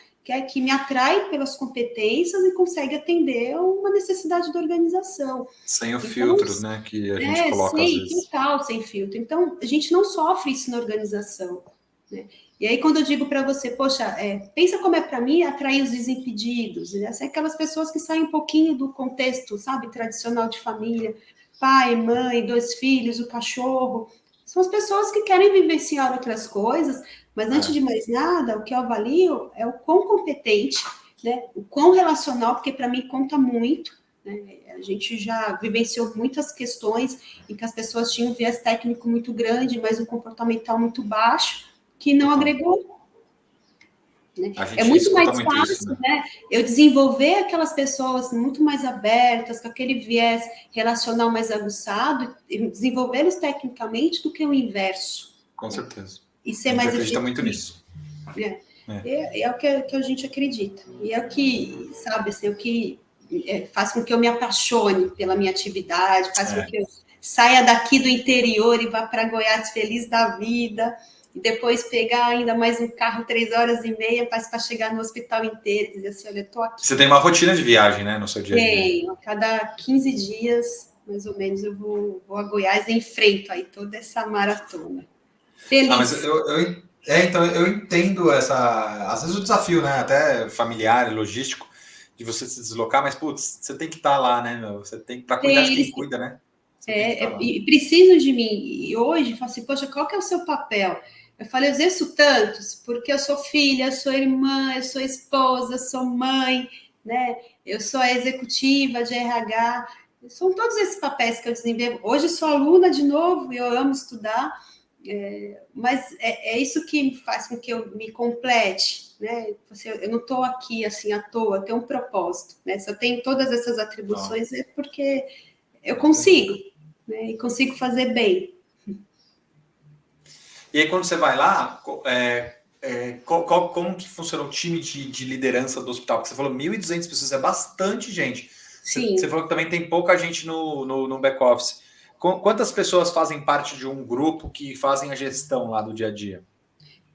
que me atrai pelas competências e consegue atender uma necessidade da organização. Sem o filtro, né, que a gente coloca às vezes. Total, sem filtro. Então, a gente não sofre isso na organização, né? E aí, quando eu digo para você, poxa, pensa como é para mim atrair os desimpedidos, né? Aquelas pessoas que saem um pouquinho do contexto, sabe, tradicional de família, pai, mãe, 2 filhos, o cachorro. São as pessoas que querem vivenciar outras coisas, mas antes de mais nada, o que eu avalio é o quão competente, né, o quão relacional, porque para mim conta muito, né? A gente já vivenciou muitas questões em que as pessoas tinham um viés técnico muito grande, mas um comportamental muito baixo, que não agregou. Né? É muito mais fácil, isso, né? Eu desenvolver aquelas pessoas muito mais abertas, com aquele viés relacional mais aguçado, e desenvolvê-los tecnicamente do que o inverso. Com certeza. E ser mais acredita muito nisso. É o que a gente acredita. E é o que, sabe, assim, o que faz com que eu me apaixone pela minha atividade, faz com que eu saia daqui do interior e vá para Goiás feliz da vida, e depois pegar ainda mais um carro 3h30 para chegar no hospital inteiro e dizer assim, olha, eu estou aqui. Você tem uma rotina de viagem, né, no seu dia a dia? Tenho. A cada 15 dias, mais ou menos, eu vou a Goiás e enfrento aí toda essa maratona. Feliz. Mas então eu entendo às vezes o desafio, né, até familiar e logístico, de você se deslocar, mas, putz, você tem que estar lá, né, meu? Você tem para cuidar de quem cuida, né? E precisam de mim. E hoje, falo assim, poxa, qual que é o seu papel? Eu falei, eu exerço tantos, porque eu sou filha, eu sou irmã, eu sou esposa, eu sou mãe, né? Eu sou a executiva de RH. São todos esses papéis que eu desenvolvo. Hoje sou aluna de novo e eu amo estudar, Mas é isso que faz com que eu me complete, né? Eu não estou aqui assim à toa, eu tenho um propósito, né? Se eu tenho todas essas atribuições é porque eu consigo, né? E consigo fazer bem. E aí, quando você vai lá, como que funciona o time de liderança do hospital? Porque você falou 1.200 pessoas, é bastante gente. Você falou que também tem pouca gente no back-office. Quantas pessoas fazem parte de um grupo que fazem a gestão lá do dia a dia?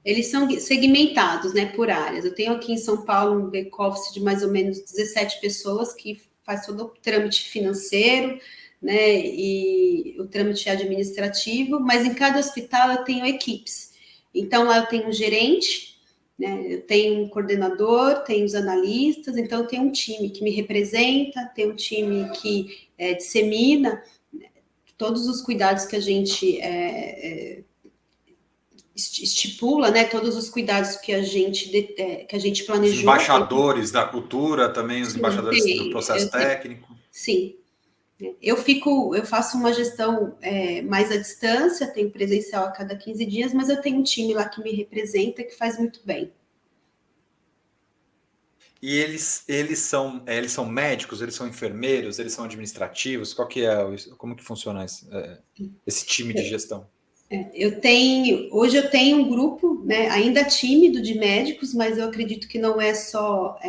Eles são segmentados, né, por áreas. Eu tenho aqui em São Paulo um back-office de mais ou menos 17 pessoas que faz todo o trâmite financeiro, né, e o trâmite administrativo, mas em cada hospital eu tenho equipes. Então, lá eu tenho um gerente, né, eu tenho um coordenador, tenho os analistas, então eu tenho um time que me representa, tem um time que dissemina todos os cuidados que a gente estipula, né, todos os cuidados que a gente planejou. Os embaixadores da cultura, também os embaixadores do processo técnico. Sim. Eu faço uma gestão mais à distância, tenho presencial a cada 15 dias, mas eu tenho um time lá que me representa, que faz muito bem. E eles são médicos, eles são enfermeiros, eles são administrativos? Como que funciona esse time de gestão? Hoje eu tenho um grupo, né, ainda tímido de médicos, mas eu acredito que não é só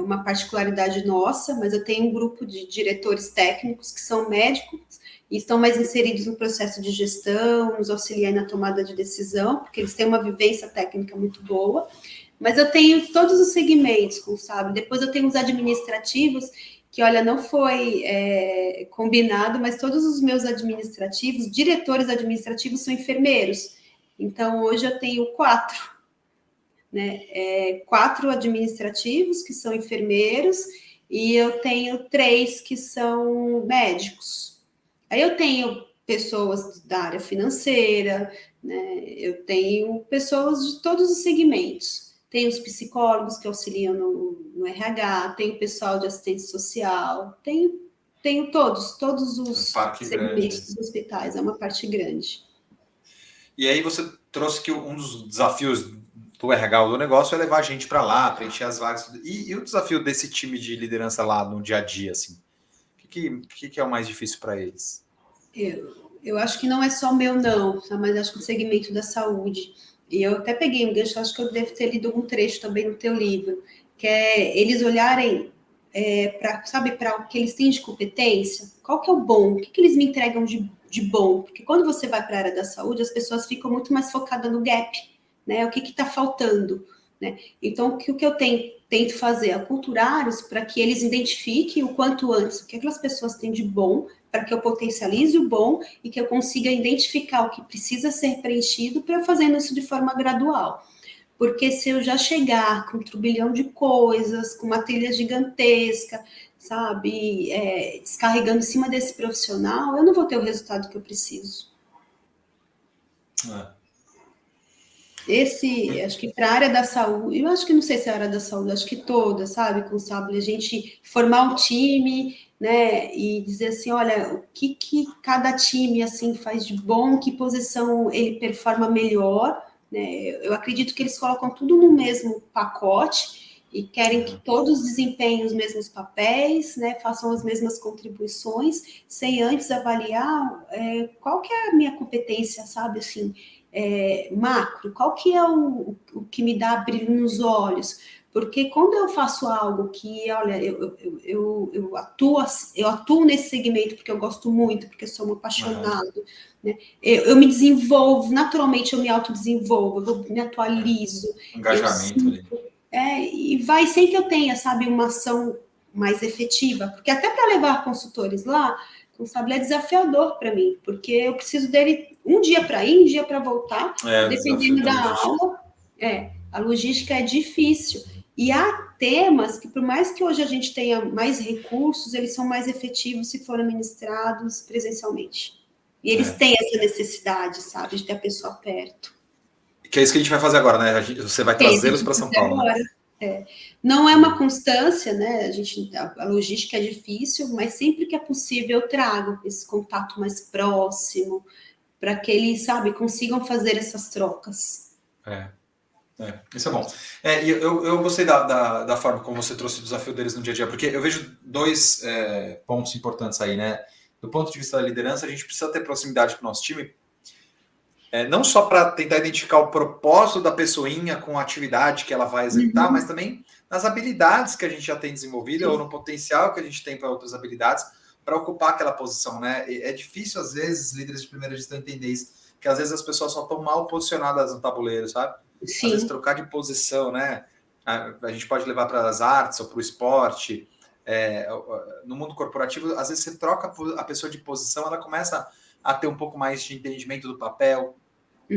uma particularidade nossa, mas eu tenho um grupo de diretores técnicos que são médicos e estão mais inseridos no processo de gestão, nos auxiliar na tomada de decisão, porque eles têm uma vivência técnica muito boa. Mas eu tenho todos os segmentos, como sabe? Depois eu tenho os administrativos, que, olha, não foi combinado, mas todos os meus administrativos, diretores administrativos, são enfermeiros. Então, hoje eu tenho 4, né? 4 administrativos, que são enfermeiros, e eu tenho 3 que são médicos. Aí eu tenho pessoas da área financeira, né? Eu tenho pessoas de todos os segmentos. Tem os psicólogos que auxiliam no RH, tem o pessoal de assistência social, tenho todos os segmentos dos hospitais, é uma parte grande. E aí você trouxe que um dos desafios do RH do negócio é levar a gente para lá, preencher as vagas. E o desafio desse time de liderança lá no dia a dia, assim? O que é o mais difícil para eles? Eu acho que não é só meu, não, mas acho que o segmento da saúde. E eu até peguei um gancho, acho que eu devo ter lido um trecho também no teu livro, que é eles olharem para o que eles têm de competência, qual que é o bom, o que eles me entregam de bom, porque quando você vai para a área da saúde, as pessoas ficam muito mais focadas no gap, né? O que está faltando, né? Então, o que eu tento fazer? Aculturá-los para que eles identifiquem o quanto antes o que aquelas pessoas têm de bom, para que eu potencialize o bom e que eu consiga identificar o que precisa ser preenchido para fazendo isso de forma gradual. Porque se eu já chegar com um turbilhão de coisas, com uma trilha gigantesca, sabe, descarregando em cima desse profissional, eu não vou ter o resultado que eu preciso. Acho que para a área da saúde, eu acho que não sei se é a área da saúde, acho que toda, sabe, Constable, a gente formar um time, né, e dizer assim, olha, o que cada time, assim, faz de bom, que posição ele performa melhor, né, eu acredito que eles colocam tudo no mesmo pacote e querem que todos desempenhem os mesmos papéis, né, façam as mesmas contribuições, sem antes avaliar qual que é a minha competência, sabe, assim, macro, qual que é o que me dá brilho nos olhos? Porque quando eu faço algo que, olha, eu atuo nesse segmento porque eu gosto muito, porque sou um apaixonado, né? Eu me desenvolvo, naturalmente eu me autodesenvolvo, eu me atualizo. Engajamento ali. E vai sem que eu tenha, sabe, uma ação mais efetiva, porque até para levar consultores lá, sabe, é desafiador para mim, porque eu preciso dele um dia para ir, um dia para voltar, dependendo da aula. A logística é difícil. E há temas que, por mais que hoje a gente tenha mais recursos, eles são mais efetivos se forem ministrados presencialmente. E eles têm essa necessidade, sabe, de ter a pessoa perto. Que é isso que a gente vai fazer agora, né? Você vai trazê-los para São Paulo. Né? Não é uma constância, né? A logística é difícil, mas sempre que é possível eu trago esse contato mais próximo, para que eles, sabe, consigam fazer essas trocas. Isso é bom. E eu gostei da forma como você trouxe o desafio deles no dia a dia, porque eu vejo dois pontos importantes aí, né? Do ponto de vista da liderança, a gente precisa ter proximidade com o nosso time, não só para tentar identificar o propósito da pessoinha com a atividade que ela vai executar, mas também nas habilidades que a gente já tem desenvolvida ou no potencial que a gente tem para outras habilidades para ocupar aquela posição, né? É difícil, às vezes, líderes de primeira gestão entender isso, que às vezes as pessoas só estão mal posicionadas no tabuleiro, sabe? Sim. Às vezes trocar de posição, né? A gente pode levar para as artes ou para o esporte. No mundo corporativo, às vezes você troca a pessoa de posição, ela começa a ter um pouco mais de entendimento do papel,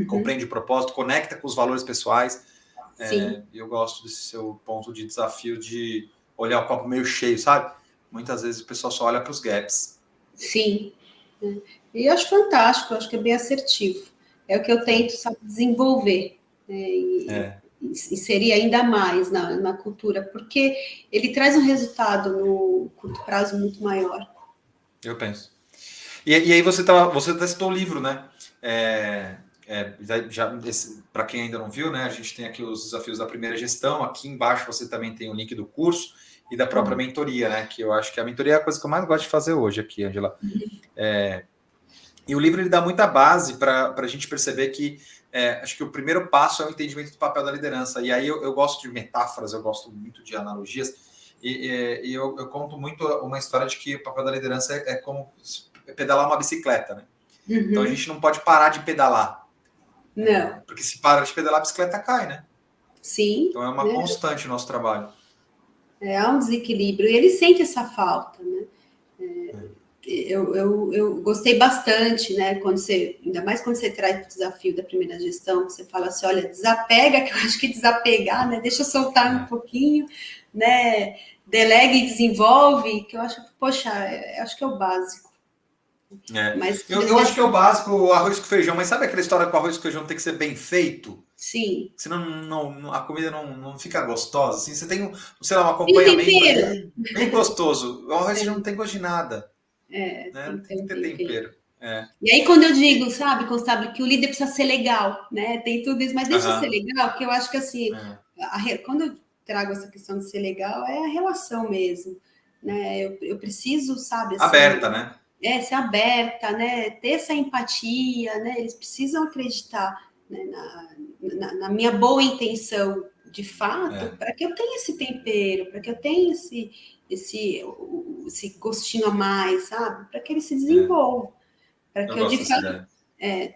compreende o propósito, conecta com os valores pessoais. Eu gosto desse seu ponto de desafio de olhar o copo meio cheio, sabe? Muitas vezes o pessoal só olha para os gaps. Sim. E eu acho fantástico, eu acho que é bem assertivo. É o que eu tento, sabe, desenvolver. Inserir ainda mais na cultura, porque ele traz um resultado no curto prazo muito maior. Eu penso. E aí você citou o livro, né? Para quem ainda não viu, né? A gente tem aqui os desafios da primeira gestão. Aqui embaixo você também tem o link do curso e da própria mentoria, né? Que eu acho que a mentoria é a coisa que eu mais gosto de fazer hoje aqui, Angela. E o livro ele dá muita base para a gente perceber que acho que o primeiro passo é o entendimento do papel da liderança. E aí eu gosto de metáforas, eu gosto muito de analogias. E eu conto muito uma história de que o papel da liderança é como pedalar uma bicicleta, né? Então a gente não pode parar de pedalar. Não. Porque se para de pedalar, a bicicleta cai, né? Sim. Então é uma constante o nosso trabalho. Há um desequilíbrio. E ele sente essa falta, né? Eu gostei bastante, né? Ainda mais quando você traz o desafio da primeira gestão, você fala assim, olha, desapega, que eu acho que desapegar, né? Deixa eu soltar um pouquinho, né? Delega e desenvolve, que eu acho, poxa, acho que é o básico. Mas, eu acho que é o básico, o arroz com feijão, mas sabe aquela história que o arroz com feijão tem que ser bem feito? Sim. Senão a comida não fica gostosa. Assim, você tem, sei lá, um acompanhamento ali bem gostoso. O arroz não tem gosto de nada. Né? Tem que ter tempero. E aí, quando eu digo, sabe, Constável, que o líder precisa ser legal, né? Tem tudo isso, mas deixa ser legal, que eu acho que assim, quando eu trago essa questão de ser legal, é a relação mesmo, né? Eu preciso, sabe, assim, aberta, né? Ser aberta, né? Ter essa empatia, né? Eles precisam acreditar, né? na minha boa intenção, de fato, para que eu tenha esse tempero, para que eu tenha esse gostinho a mais, sabe? Para que ele se desenvolva. Para que eu, de fato,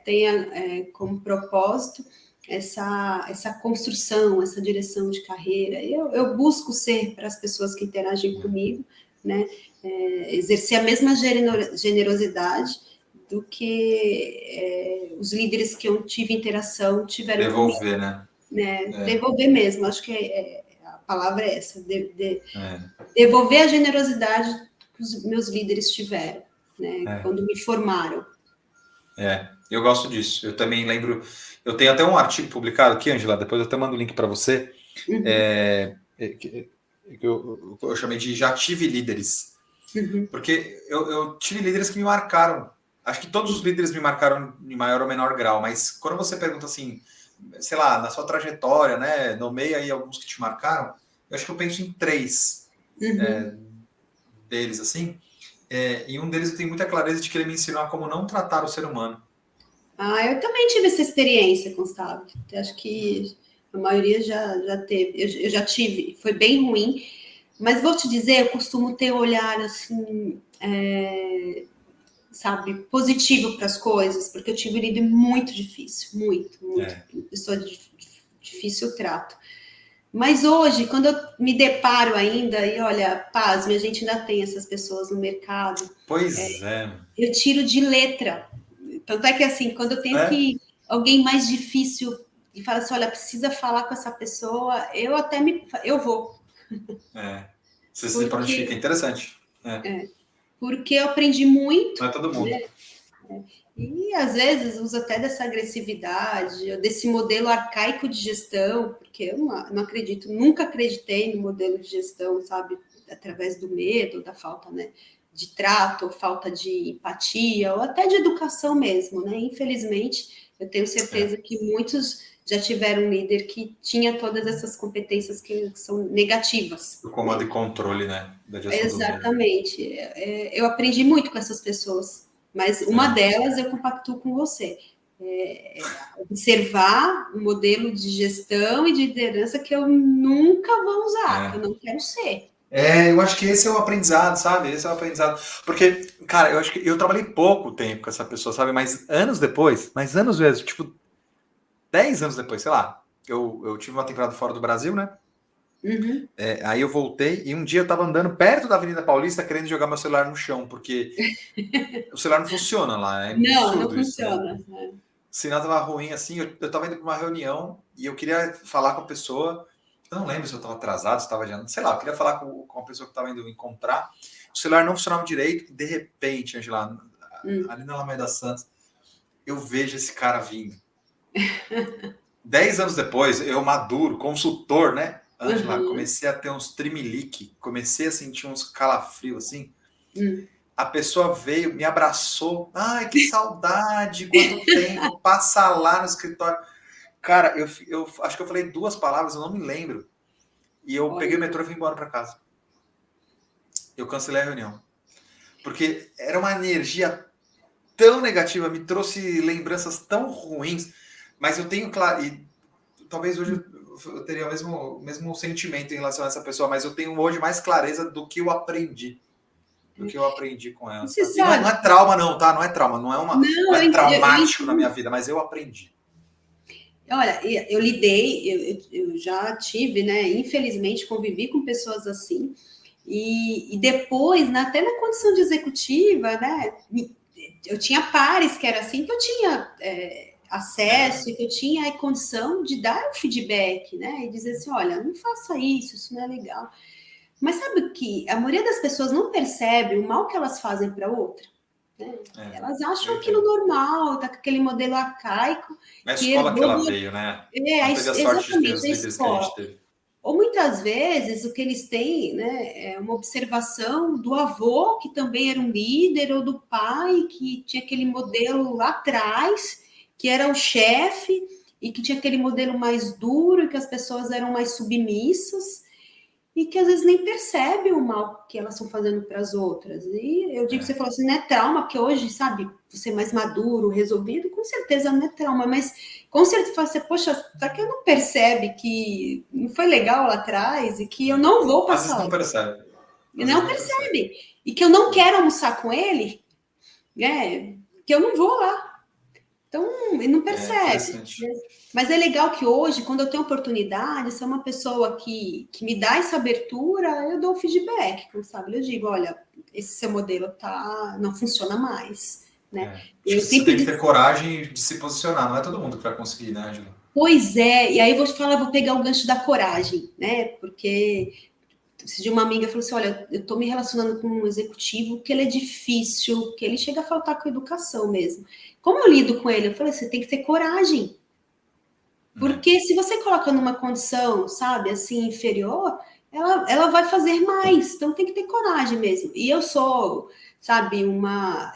tenha como propósito essa construção, essa direção de carreira. Eu busco ser, para as pessoas que interagem comigo, né, exercer a mesma generosidade do que os líderes que eu tive interação tiveram devolver, comigo. Né? Devolver mesmo, acho que a palavra é essa, devolver a generosidade que os meus líderes tiveram, né, quando me formaram. Eu gosto disso. Eu também lembro. Eu tenho até um artigo publicado aqui, Angela, depois eu até mando o link para você. Eu chamei de Já Tive Líderes. Porque eu tive líderes que me marcaram. Acho que todos os líderes me marcaram em maior ou menor grau, mas quando você pergunta assim, sei lá, na sua trajetória, né, nomeia aí alguns que te marcaram, eu acho que eu penso em 3 deles, assim. E um deles eu tenho muita clareza de que ele me ensinou a como não tratar o ser humano. Eu também tive essa experiência, Constável. Acho que a maioria já teve. Eu já tive, foi bem ruim. Mas vou te dizer, eu costumo ter um olhar, assim, sabe, positivo para as coisas, porque eu tive um líder muito difícil, muito. Pessoa de difícil trato. Mas hoje, quando eu me deparo ainda, e olha, pasme, a gente ainda tem essas pessoas no mercado. Pois é. Eu tiro de letra. Tanto é que, assim, quando eu tenho que alguém mais difícil e fala assim, olha, precisa falar com essa pessoa, eu vou. Você se prontifica, interessante. Porque eu aprendi muito. Não é todo mundo. Né? E às vezes uso até dessa agressividade, desse modelo arcaico de gestão, porque eu não acredito, nunca acreditei no modelo de gestão, sabe, através do medo, da falta, né, de trato, ou falta de empatia, ou até de educação mesmo, né? Infelizmente, eu tenho certeza que muitos já tiveram um líder que tinha todas essas competências que são negativas. O comando e controle, né? Da gestão do líder. Exatamente. Eu aprendi muito com essas pessoas, mas uma delas eu compactuo com você. Observar um modelo de gestão e de liderança que eu nunca vou usar, que eu não quero ser. Eu acho que esse é o aprendizado, sabe? Esse é o aprendizado. Porque, cara, eu acho que eu trabalhei pouco tempo com essa pessoa, sabe? Mas anos depois, tipo, 10 anos depois, sei lá, eu tive uma temporada fora do Brasil, né? Uhum. Aí eu voltei e um dia eu tava andando perto da Avenida Paulista querendo jogar meu celular no chão, porque o celular não funciona lá, é Não absurdo isso, funciona. né? O sinal tava ruim assim, eu tava indo para uma reunião e eu queria falar com a pessoa, eu não lembro se eu tava atrasado, se estava adiantado, sei lá, eu queria falar com a pessoa que tava indo encontrar, o celular não funcionava direito, de repente, Angela, ali na Alameda Santos, eu vejo esse cara vindo. 10 anos depois, eu maduro, consultor, né? Angela, comecei a ter uns trimelique, comecei a sentir uns calafrios assim. A pessoa veio, me abraçou. Ai, que saudade, quanto tempo, passa lá no escritório. Cara, eu acho que eu falei 2 palavras, eu não me lembro. E eu peguei o metrô e fui embora para casa. Eu cancelei a reunião. Porque era uma energia tão negativa, me trouxe lembranças tão ruins. Mas eu tenho claro, e talvez hoje eu teria o mesmo sentimento em relação a essa pessoa, mas eu tenho hoje mais clareza do que eu aprendi. Com ela. Você E não é trauma, não, tá? Não é trauma, não é traumático na minha vida, mas eu aprendi. Olha, eu lidei, eu já tive, né? Infelizmente, convivi com pessoas assim, e depois, né, até na condição de executiva, né? Eu tinha pares que era assim, que eu tinha acesso, que eu tinha a condição de dar o feedback, né? E dizer assim: olha, não faça isso não é legal. Mas sabe que a maioria das pessoas não percebe o mal que elas fazem para outra? Né? Elas acham aquilo normal, tá com aquele modelo arcaico. Na escola que ela veio, né? Não teve a sorte de ter os líderes que a gente teve. Ou muitas vezes o que eles têm, né, é uma observação do avô, que também era um líder, ou do pai, que tinha aquele modelo lá atrás, que era o chefe, e que tinha aquele modelo mais duro, que as pessoas eram mais submissas, e que às vezes nem percebe o mal que elas estão fazendo para as outras. E eu digo que você falou assim, não é trauma, porque hoje, sabe, você é mais maduro, resolvido, com certeza não é trauma, mas com certeza você, poxa, será que eu não percebe que não foi legal lá atrás e que eu não vou passar? Às vezes não percebe. E não percebe. E que eu não quero almoçar com ele, né? Que eu não vou lá. Então, ele não percebe. Mas é legal que hoje, quando eu tenho oportunidade, se é uma pessoa que me dá essa abertura, eu dou feedback, sabe? Eu digo, olha, esse seu modelo não funciona mais. Né? Você tem que ter coragem de se posicionar, não é todo mundo que vai conseguir, né, Angela? Pois é, e aí eu vou pegar o gancho da coragem, né? Porque de uma amiga falou assim: olha, eu estou me relacionando com um executivo que ele é difícil, que ele chega a faltar com educação mesmo. Como eu lido com ele? Eu falei: você tem que ter coragem. Porque se você coloca numa condição, sabe, assim, inferior, ela vai fazer mais. Então tem que ter coragem mesmo. E eu sou, sabe,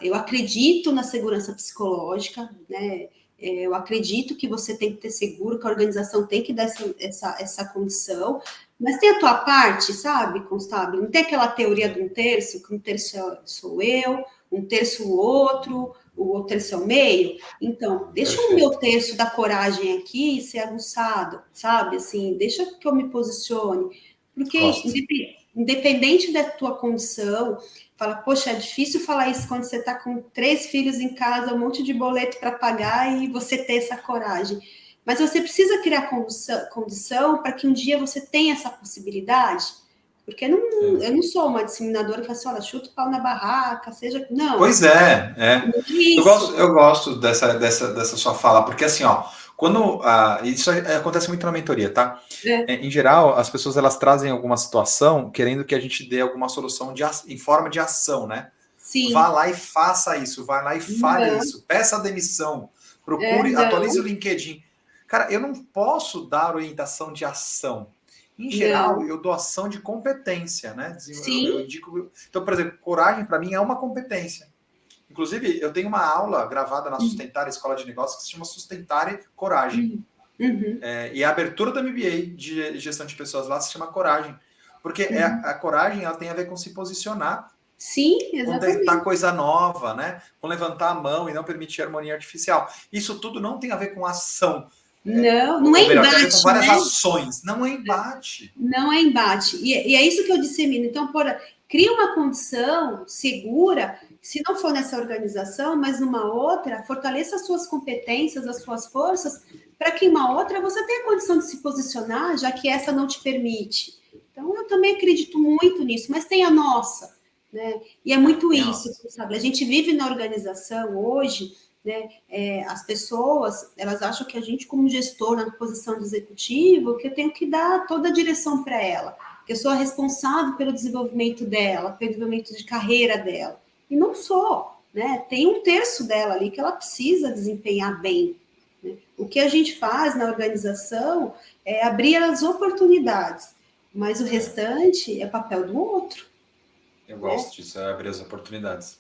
eu acredito na segurança psicológica, né? Eu acredito que você tem que ter seguro, que a organização tem que dar essa condição, mas tem a tua parte, sabe, Constável? Não tem aquela teoria de um terço, que um terço sou eu, um terço o outro terço é o meio. Então, deixa o meu terço da coragem aqui ser aguçado, sabe? Assim, deixa que eu me posicione. Porque, independente da tua condição, fala, poxa, é difícil falar isso quando você está com 3 filhos em casa, um monte de boleto para pagar e você ter essa coragem. Mas você precisa criar condição para que um dia você tenha essa possibilidade. Porque eu não sou uma disseminadora que fala assim, olha, chuta o pau na barraca, seja... Não. Pois é. Eu gosto dessa sua fala, porque assim, ó, quando isso acontece muito na mentoria, tá? Em geral, as pessoas elas trazem alguma situação querendo que a gente dê alguma solução em forma de ação, né? Sim. Vá lá e faça isso, vá lá e fale isso, peça a demissão, procure, atualize o LinkedIn. Cara, eu não posso dar orientação de ação. Em geral, Não. eu dou ação de competência, né? Eu Sim. indico. Então, por exemplo, coragem para mim é uma competência. Inclusive, eu tenho uma aula gravada na Sustentar Escola de Negócios que se chama Sustentar Coragem. Uhum. E a abertura da MBA de gestão de pessoas lá se chama Coragem. Porque a coragem ela tem a ver com se posicionar, Sim, com tentar exatamente. coisa nova, né? Com levantar a mão e não permitir harmonia artificial. Isso tudo não tem a ver com ação. Não, não é Ou melhor, tem a ver com embate, várias né? ações. Não é embate. Não é embate. E é isso que eu dissemino. Então, cria uma condição segura, se não for nessa organização, mas numa outra, fortaleça as suas competências, as suas forças, para que em uma outra você tenha condição de se posicionar, já que essa não te permite. Então, eu também acredito muito nisso, mas tem a nossa, né? E é muito isso, sabe? A gente vive na organização hoje, né? As pessoas, elas acham que a gente, como gestor, na posição de executivo, que eu tenho que dar toda a direção para ela, que eu sou a responsável pelo desenvolvimento dela, pelo desenvolvimento de carreira dela. E não sou, né? Tem um terço dela ali que ela precisa desempenhar bem. Né? O que a gente faz na organização é abrir as oportunidades, mas o restante é papel do outro. Eu Né? gosto disso, é abrir as oportunidades.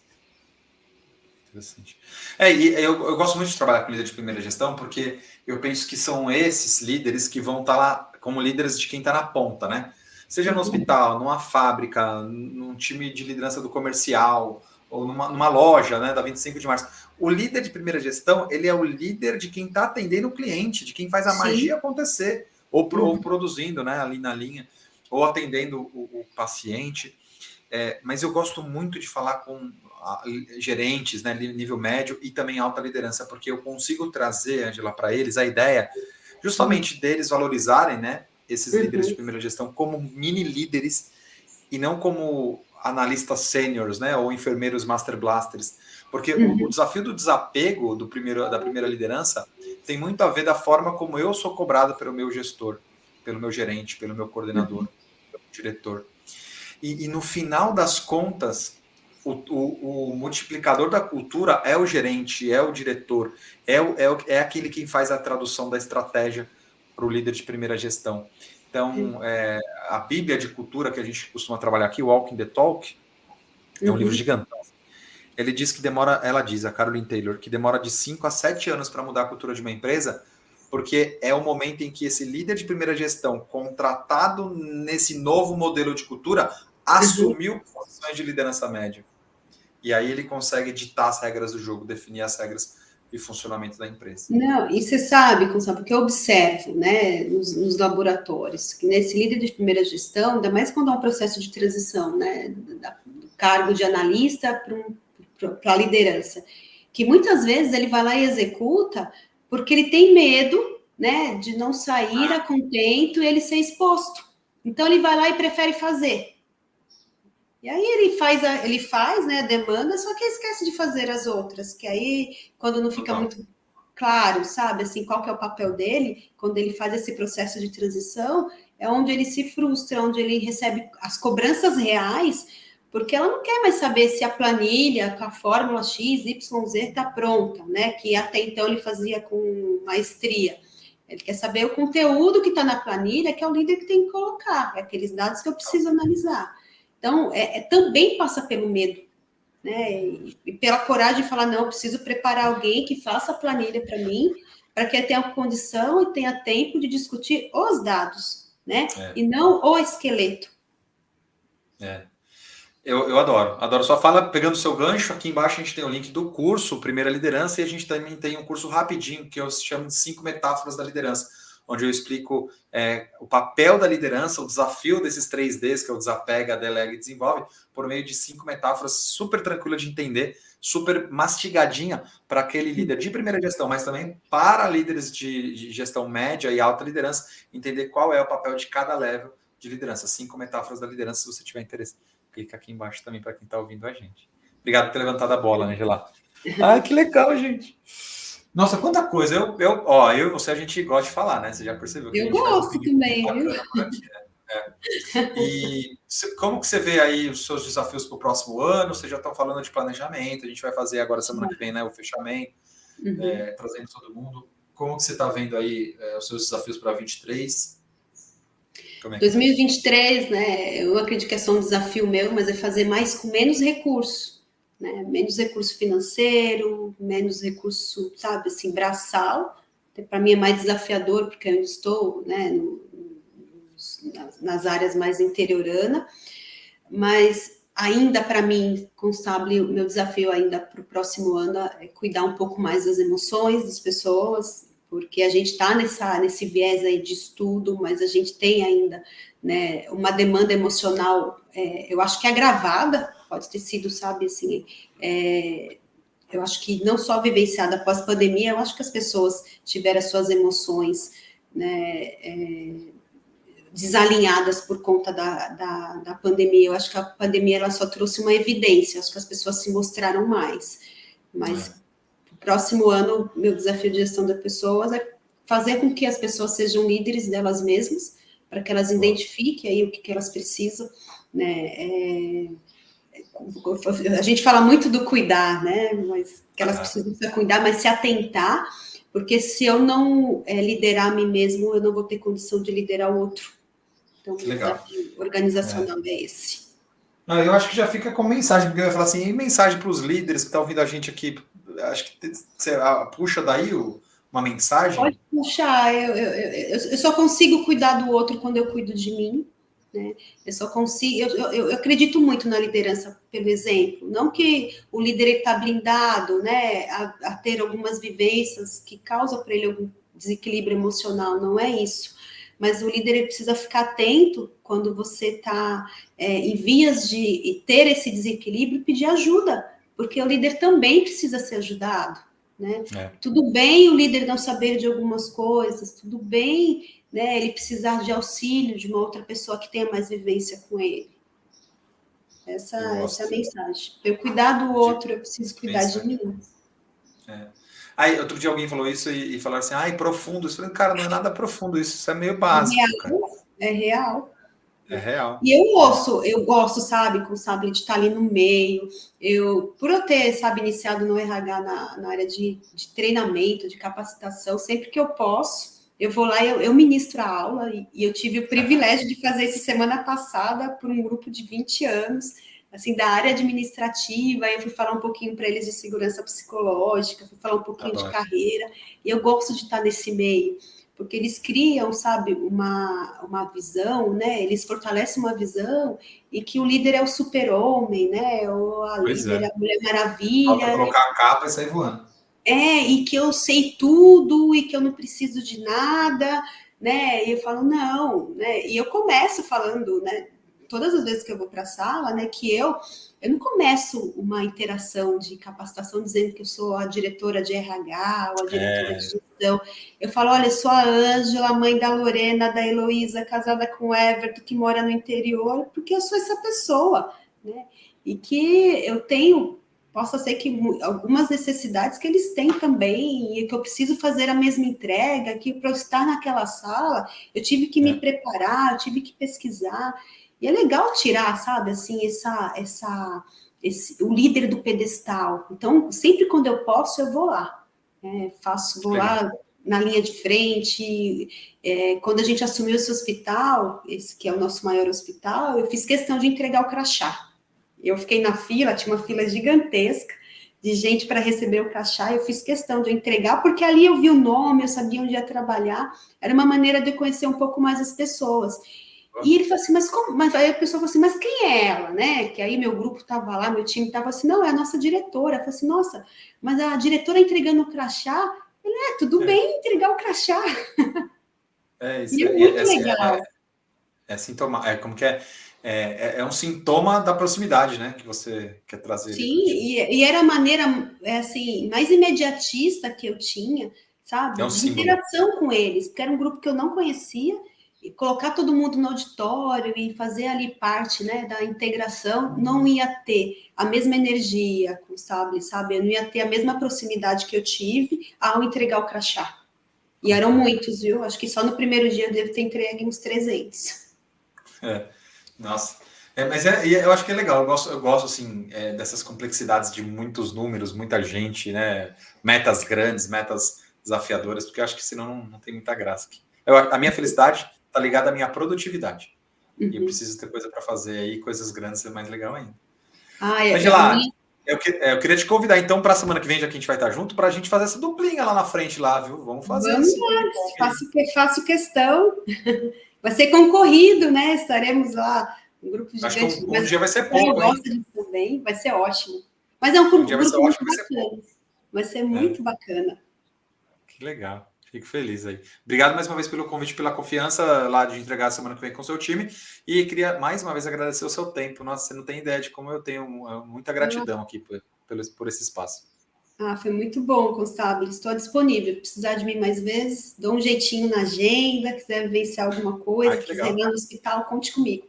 Interessante. E eu gosto muito de trabalhar com líder de primeira gestão, porque eu penso que são esses líderes que vão estar lá como líderes de quem está na ponta, né? Seja no hospital, numa fábrica, num time de liderança do comercial, ou numa loja, né, da 25 de março. O líder de primeira gestão, ele é o líder de quem está atendendo o cliente, de quem faz a magia Sim. acontecer, ou produzindo, né, ali na linha, ou atendendo o paciente. Mas eu gosto muito de falar com gerentes, né, nível médio e também alta liderança, porque eu consigo trazer, Angela, para eles a ideia justamente deles valorizarem, né, esses líderes de primeira gestão como mini líderes e não como analistas sêniores, né, ou enfermeiros master blasters, porque o desafio do desapego da primeira liderança tem muito a ver da forma como eu sou cobrado pelo meu gestor, pelo meu gerente, pelo meu coordenador, pelo diretor. E no final das contas, o multiplicador da cultura é o gerente, é o diretor, é aquele quem faz a tradução da estratégia para o líder de primeira gestão. Então, a Bíblia de cultura que a gente costuma trabalhar aqui, o Walking the Talk, é um livro gigante. Ele diz que ela diz, a Caroline Taylor, que demora de 5 a 7 anos para mudar a cultura de uma empresa, porque é o momento em que esse líder de primeira gestão, contratado nesse novo modelo de cultura, assumiu posições de liderança média. E aí ele consegue ditar as regras do jogo, definir as regras e funcionamento da empresa. Não, e você sabe, Gonçalo, porque eu observo, né, nos laboratórios, que nesse líder de primeira gestão, ainda mais quando há um processo de transição, né, do cargo de analista para a liderança, que muitas vezes ele vai lá e executa porque ele tem medo, né, de não sair a contento e ele ser exposto. Então ele vai lá e prefere fazer. E aí ele faz, né, a demanda, só que esquece de fazer as outras, que aí quando não fica muito claro, sabe, assim, qual que é o papel dele, quando ele faz esse processo de transição, é onde ele se frustra, onde ele recebe as cobranças reais, porque ela não quer mais saber se a planilha com a fórmula X, Y, Z está pronta, né, que até então ele fazia com maestria. Ele quer saber o conteúdo que está na planilha, que é o líder que tem que colocar, é aqueles dados que eu preciso analisar. Então, também passa pelo medo, né? E pela coragem de falar, não, preciso preparar alguém que faça a planilha para mim, para que eu tenha condição e tenha tempo de discutir os dados, né? E não o esqueleto. Eu adoro. Só fala, pegando o seu gancho, aqui embaixo a gente tem o link do curso Primeira Liderança e a gente também tem um curso rapidinho que eu chamo de 5 metáforas da liderança, onde eu explico o papel da liderança, o desafio desses 3Ds, que é o desapega, delega e desenvolve, por meio de 5 metáforas super tranquila de entender, super mastigadinha para aquele líder de primeira gestão, mas também para líderes de gestão média e alta liderança, entender qual é o papel de cada level de liderança. 5 metáforas da liderança, se você tiver interesse. Clica aqui embaixo também para quem está ouvindo a gente. Obrigado por ter levantado a bola, Angela. Que legal, gente. Nossa, quanta coisa. Eu e você, a gente gosta de falar, né? Você já percebeu que a Eu gente faz um gosto ping-pong também, viu? bacana por aqui, né? E como que você vê aí os seus desafios para o próximo ano? Vocês já estão falando de planejamento, a gente vai fazer agora semana que vem, né, o fechamento, trazendo todo mundo. Como que você está vendo aí os seus desafios para 23? Como é que foi? 2023, né? Eu acredito que é só um desafio meu, mas é fazer mais com menos recurso, né? Menos recurso financeiro, menos recurso, sabe, assim, braçal. Para mim é mais desafiador, porque eu estou, né, nas áreas mais interiorana, mas ainda para mim, Constable, o meu desafio ainda para o próximo ano é cuidar um pouco mais das emoções das pessoas, porque a gente está nesse viés aí de estudo, mas a gente tem ainda, né, uma demanda emocional, eu acho que agravada, pode ter sido, sabe, assim, eu acho que não só vivenciada após pandemia, eu acho que as pessoas tiveram as suas emoções, né, desalinhadas por conta da pandemia. Eu acho que a pandemia ela só trouxe uma evidência, acho que as pessoas se mostraram mais. Mas no próximo ano, meu desafio de gestão das pessoas é fazer com que as pessoas sejam líderes delas mesmas, para que elas identifiquem aí o que elas precisam, né? A gente fala muito do cuidar, né? Mas que elas precisam se cuidar, mas se atentar, porque se eu não liderar a mim mesmo, eu não vou ter condição de liderar o outro. Então, o desafio organizacional é esse. Não, eu acho que já fica com mensagem, porque eu ia falar assim, e mensagem para os líderes que estão ouvindo a gente aqui, acho que você puxa daí uma mensagem? Pode puxar, eu só consigo cuidar do outro quando eu cuido de mim, né? Eu só consigo, eu acredito muito na liderança pelo exemplo, não que o líder está blindado, né, a ter algumas vivências que causam para ele algum desequilíbrio emocional, não é isso. Mas o líder ele precisa ficar atento quando você está em vias de ter esse desequilíbrio e pedir ajuda, porque o líder também precisa ser ajudado, né? Tudo bem o líder não saber de algumas coisas, tudo bem, né, ele precisar de auxílio de uma outra pessoa que tenha mais vivência com ele. Essa é a mensagem. Eu cuidar do outro, eu preciso cuidar de mim. Aí, outro dia alguém falou isso e falaram assim, ai, profundo. Eu falei, cara, não é nada profundo isso é meio básico, cara. É real. É real. E eu gosto, sabe, com sabe, de estar ali no meio. Por eu ter, sabe, iniciado no RH na área de treinamento, de capacitação, sempre que eu posso, eu vou lá e eu ministro a aula. E eu tive o privilégio de fazer isso semana passada por um grupo de 20 anos, assim, da área administrativa. Aí eu fui falar um pouquinho para eles de segurança psicológica, fui falar um pouquinho de carreira. E eu gosto de estar nesse meio, porque eles criam, sabe, uma visão, né? Eles fortalecem uma visão e que o líder é o super-homem, né? Ou a líder é a Mulher Maravilha. Falta colocar a capa e sair voando. E que eu sei tudo e que eu não preciso de nada, né? E eu falo, não, né? E eu começo falando, né? Todas as vezes que eu vou para a sala, né? Que eu não começo uma interação de capacitação dizendo que eu sou a diretora de RH ou a diretora de gestão. Eu falo, olha, eu sou a Ângela, mãe da Lorena, da Heloísa, casada com o Everton, que mora no interior, porque eu sou essa pessoa, né? E que eu possa ser que algumas necessidades que eles têm também, e que eu preciso fazer a mesma entrega, que para eu estar naquela sala, eu tive que me preparar, eu tive que pesquisar. E é legal tirar, sabe, assim, o líder do pedestal. Então, sempre quando eu posso, eu vou lá. Vou lá na linha de frente. Quando a gente assumiu esse hospital, esse que é o nosso maior hospital, eu fiz questão de entregar o crachá. Eu fiquei na fila, tinha uma fila gigantesca de gente para receber o crachá, eu fiz questão de entregar, porque ali eu vi o nome, eu sabia onde ia trabalhar, era uma maneira de conhecer um pouco mais as pessoas. E ele falou assim, mas como? Mas aí a pessoa falou assim, mas quem é ela, né? Que aí meu grupo estava lá, meu time estava assim, não, é a nossa diretora. Eu falei assim, nossa, mas a diretora entregando o crachá, ele, tudo bem entregar o crachá. Isso, e é muito legal. É sintoma, como que é um sintoma da proximidade, né? Que você quer trazer. Sim, e era a maneira assim, mais imediatista que eu tinha, sabe? De interação com eles, porque era um grupo que eu não conhecia, e colocar todo mundo no auditório e fazer ali parte, né, da integração, não ia ter a mesma energia, sabe? Eu não ia ter a mesma proximidade que eu tive ao entregar o crachá. E eram muitos, viu? Acho que só no primeiro dia eu devo ter entregue uns 300. Nossa. Mas eu acho que é legal, eu gosto assim, dessas complexidades de muitos números, muita gente, né? Metas grandes, metas desafiadoras, porque eu acho que senão não tem muita graça aqui. A minha felicidade está ligado à minha produtividade. Uhum. E eu preciso ter coisa para fazer aí, coisas grandes é mais legal ainda. Ah, Angela, eu queria te convidar então para a semana que vem, já que a gente vai estar junto, para a gente fazer essa duplinha lá na frente, lá, viu? Vamos fazer Vamos lá, faço questão. Vai ser concorrido, né? Estaremos lá, um grupo gigante. Acho que um dia vai ser pouco, gosta disso também, vai ser ótimo. Mas é um grupo muito bacana. Vai ser muito bacana. Que legal. Fico feliz aí. Obrigado mais uma vez pelo convite, pela confiança lá de entregar a semana que vem com o seu time. E queria mais uma vez agradecer o seu tempo. Nossa, você não tem ideia de como eu tenho muita gratidão aqui por esse espaço. Ah, foi muito bom, Constável. Estou disponível. Precisar de mim mais vezes, dou um jeitinho na agenda, quiser vivenciar alguma coisa, quiser ir lá no hospital, conte comigo.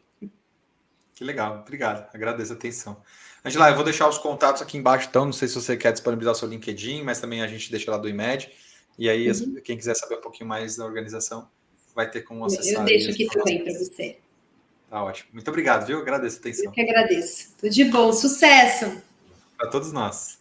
Que legal, obrigado. Agradeço a atenção. Angela, eu vou deixar os contatos aqui embaixo, então. Não sei se você quer disponibilizar o seu LinkedIn, mas também a gente deixa lá do IMED. E aí, quem quiser saber um pouquinho mais da organização, vai ter como acessar. Eu deixo aqui também para você. Tá ótimo. Muito obrigado, viu? Agradeço a atenção. Eu que agradeço. Tudo de bom. Sucesso! Para todos nós.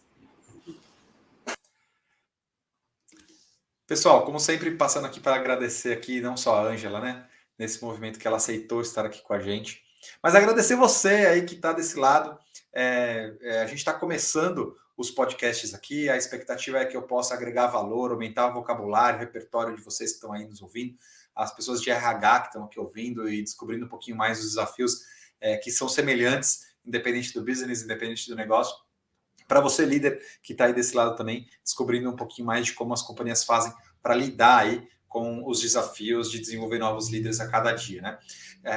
Pessoal, como sempre, passando aqui para agradecer aqui, não só a Ângela, né? Nesse movimento que ela aceitou estar aqui com a gente. Mas agradecer você aí que está desse lado. A gente está começando os podcasts aqui. A expectativa é que eu possa agregar valor, aumentar o vocabulário, o repertório de vocês que estão aí nos ouvindo, as pessoas de RH que estão aqui ouvindo e descobrindo um pouquinho mais os desafios que são semelhantes, independente do business, independente do negócio. Para você, líder, que está aí desse lado também, descobrindo um pouquinho mais de como as companhias fazem para lidar aí com os desafios de desenvolver novos líderes a cada dia, né?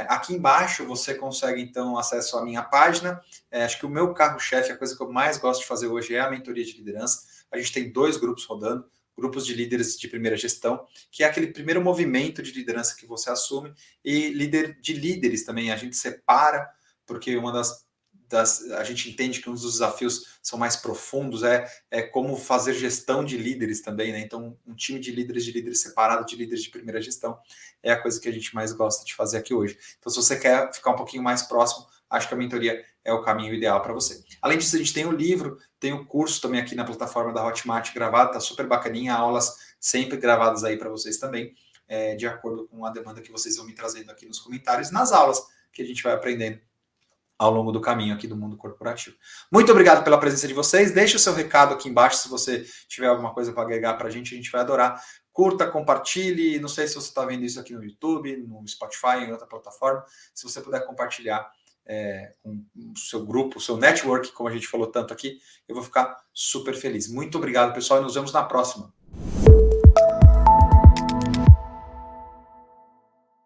Aqui embaixo você consegue, então, acesso à minha página. Acho que o meu carro-chefe, a coisa que eu mais gosto de fazer hoje é a mentoria de liderança. A gente tem 2 grupos rodando, grupos de líderes de primeira gestão, que é aquele primeiro movimento de liderança que você assume, e líder de líderes também. A gente separa, porque a gente entende que um dos desafios são mais profundos, é como fazer gestão de líderes também, né? Então, um time de líderes separado de líderes de primeira gestão é a coisa que a gente mais gosta de fazer aqui hoje. Então, se você quer ficar um pouquinho mais próximo, acho que a mentoria é o caminho ideal para você. Além disso, a gente tem o livro, tem o curso também aqui na plataforma da Hotmart gravado, tá super bacaninha, aulas sempre gravadas aí para vocês também, de acordo com a demanda que vocês vão me trazendo aqui nos comentários, nas aulas que a gente vai aprendendo ao longo do caminho aqui do mundo corporativo. Muito obrigado pela presença de vocês. Deixe o seu recado aqui embaixo se você tiver alguma coisa para agregar para a gente vai adorar. Curta, compartilhe. Não sei se você está vendo isso aqui no YouTube, no Spotify, em outra plataforma. Se você puder compartilhar com o seu grupo, o seu network, como a gente falou tanto aqui, eu vou ficar super feliz. Muito obrigado, pessoal, e nos vemos na próxima.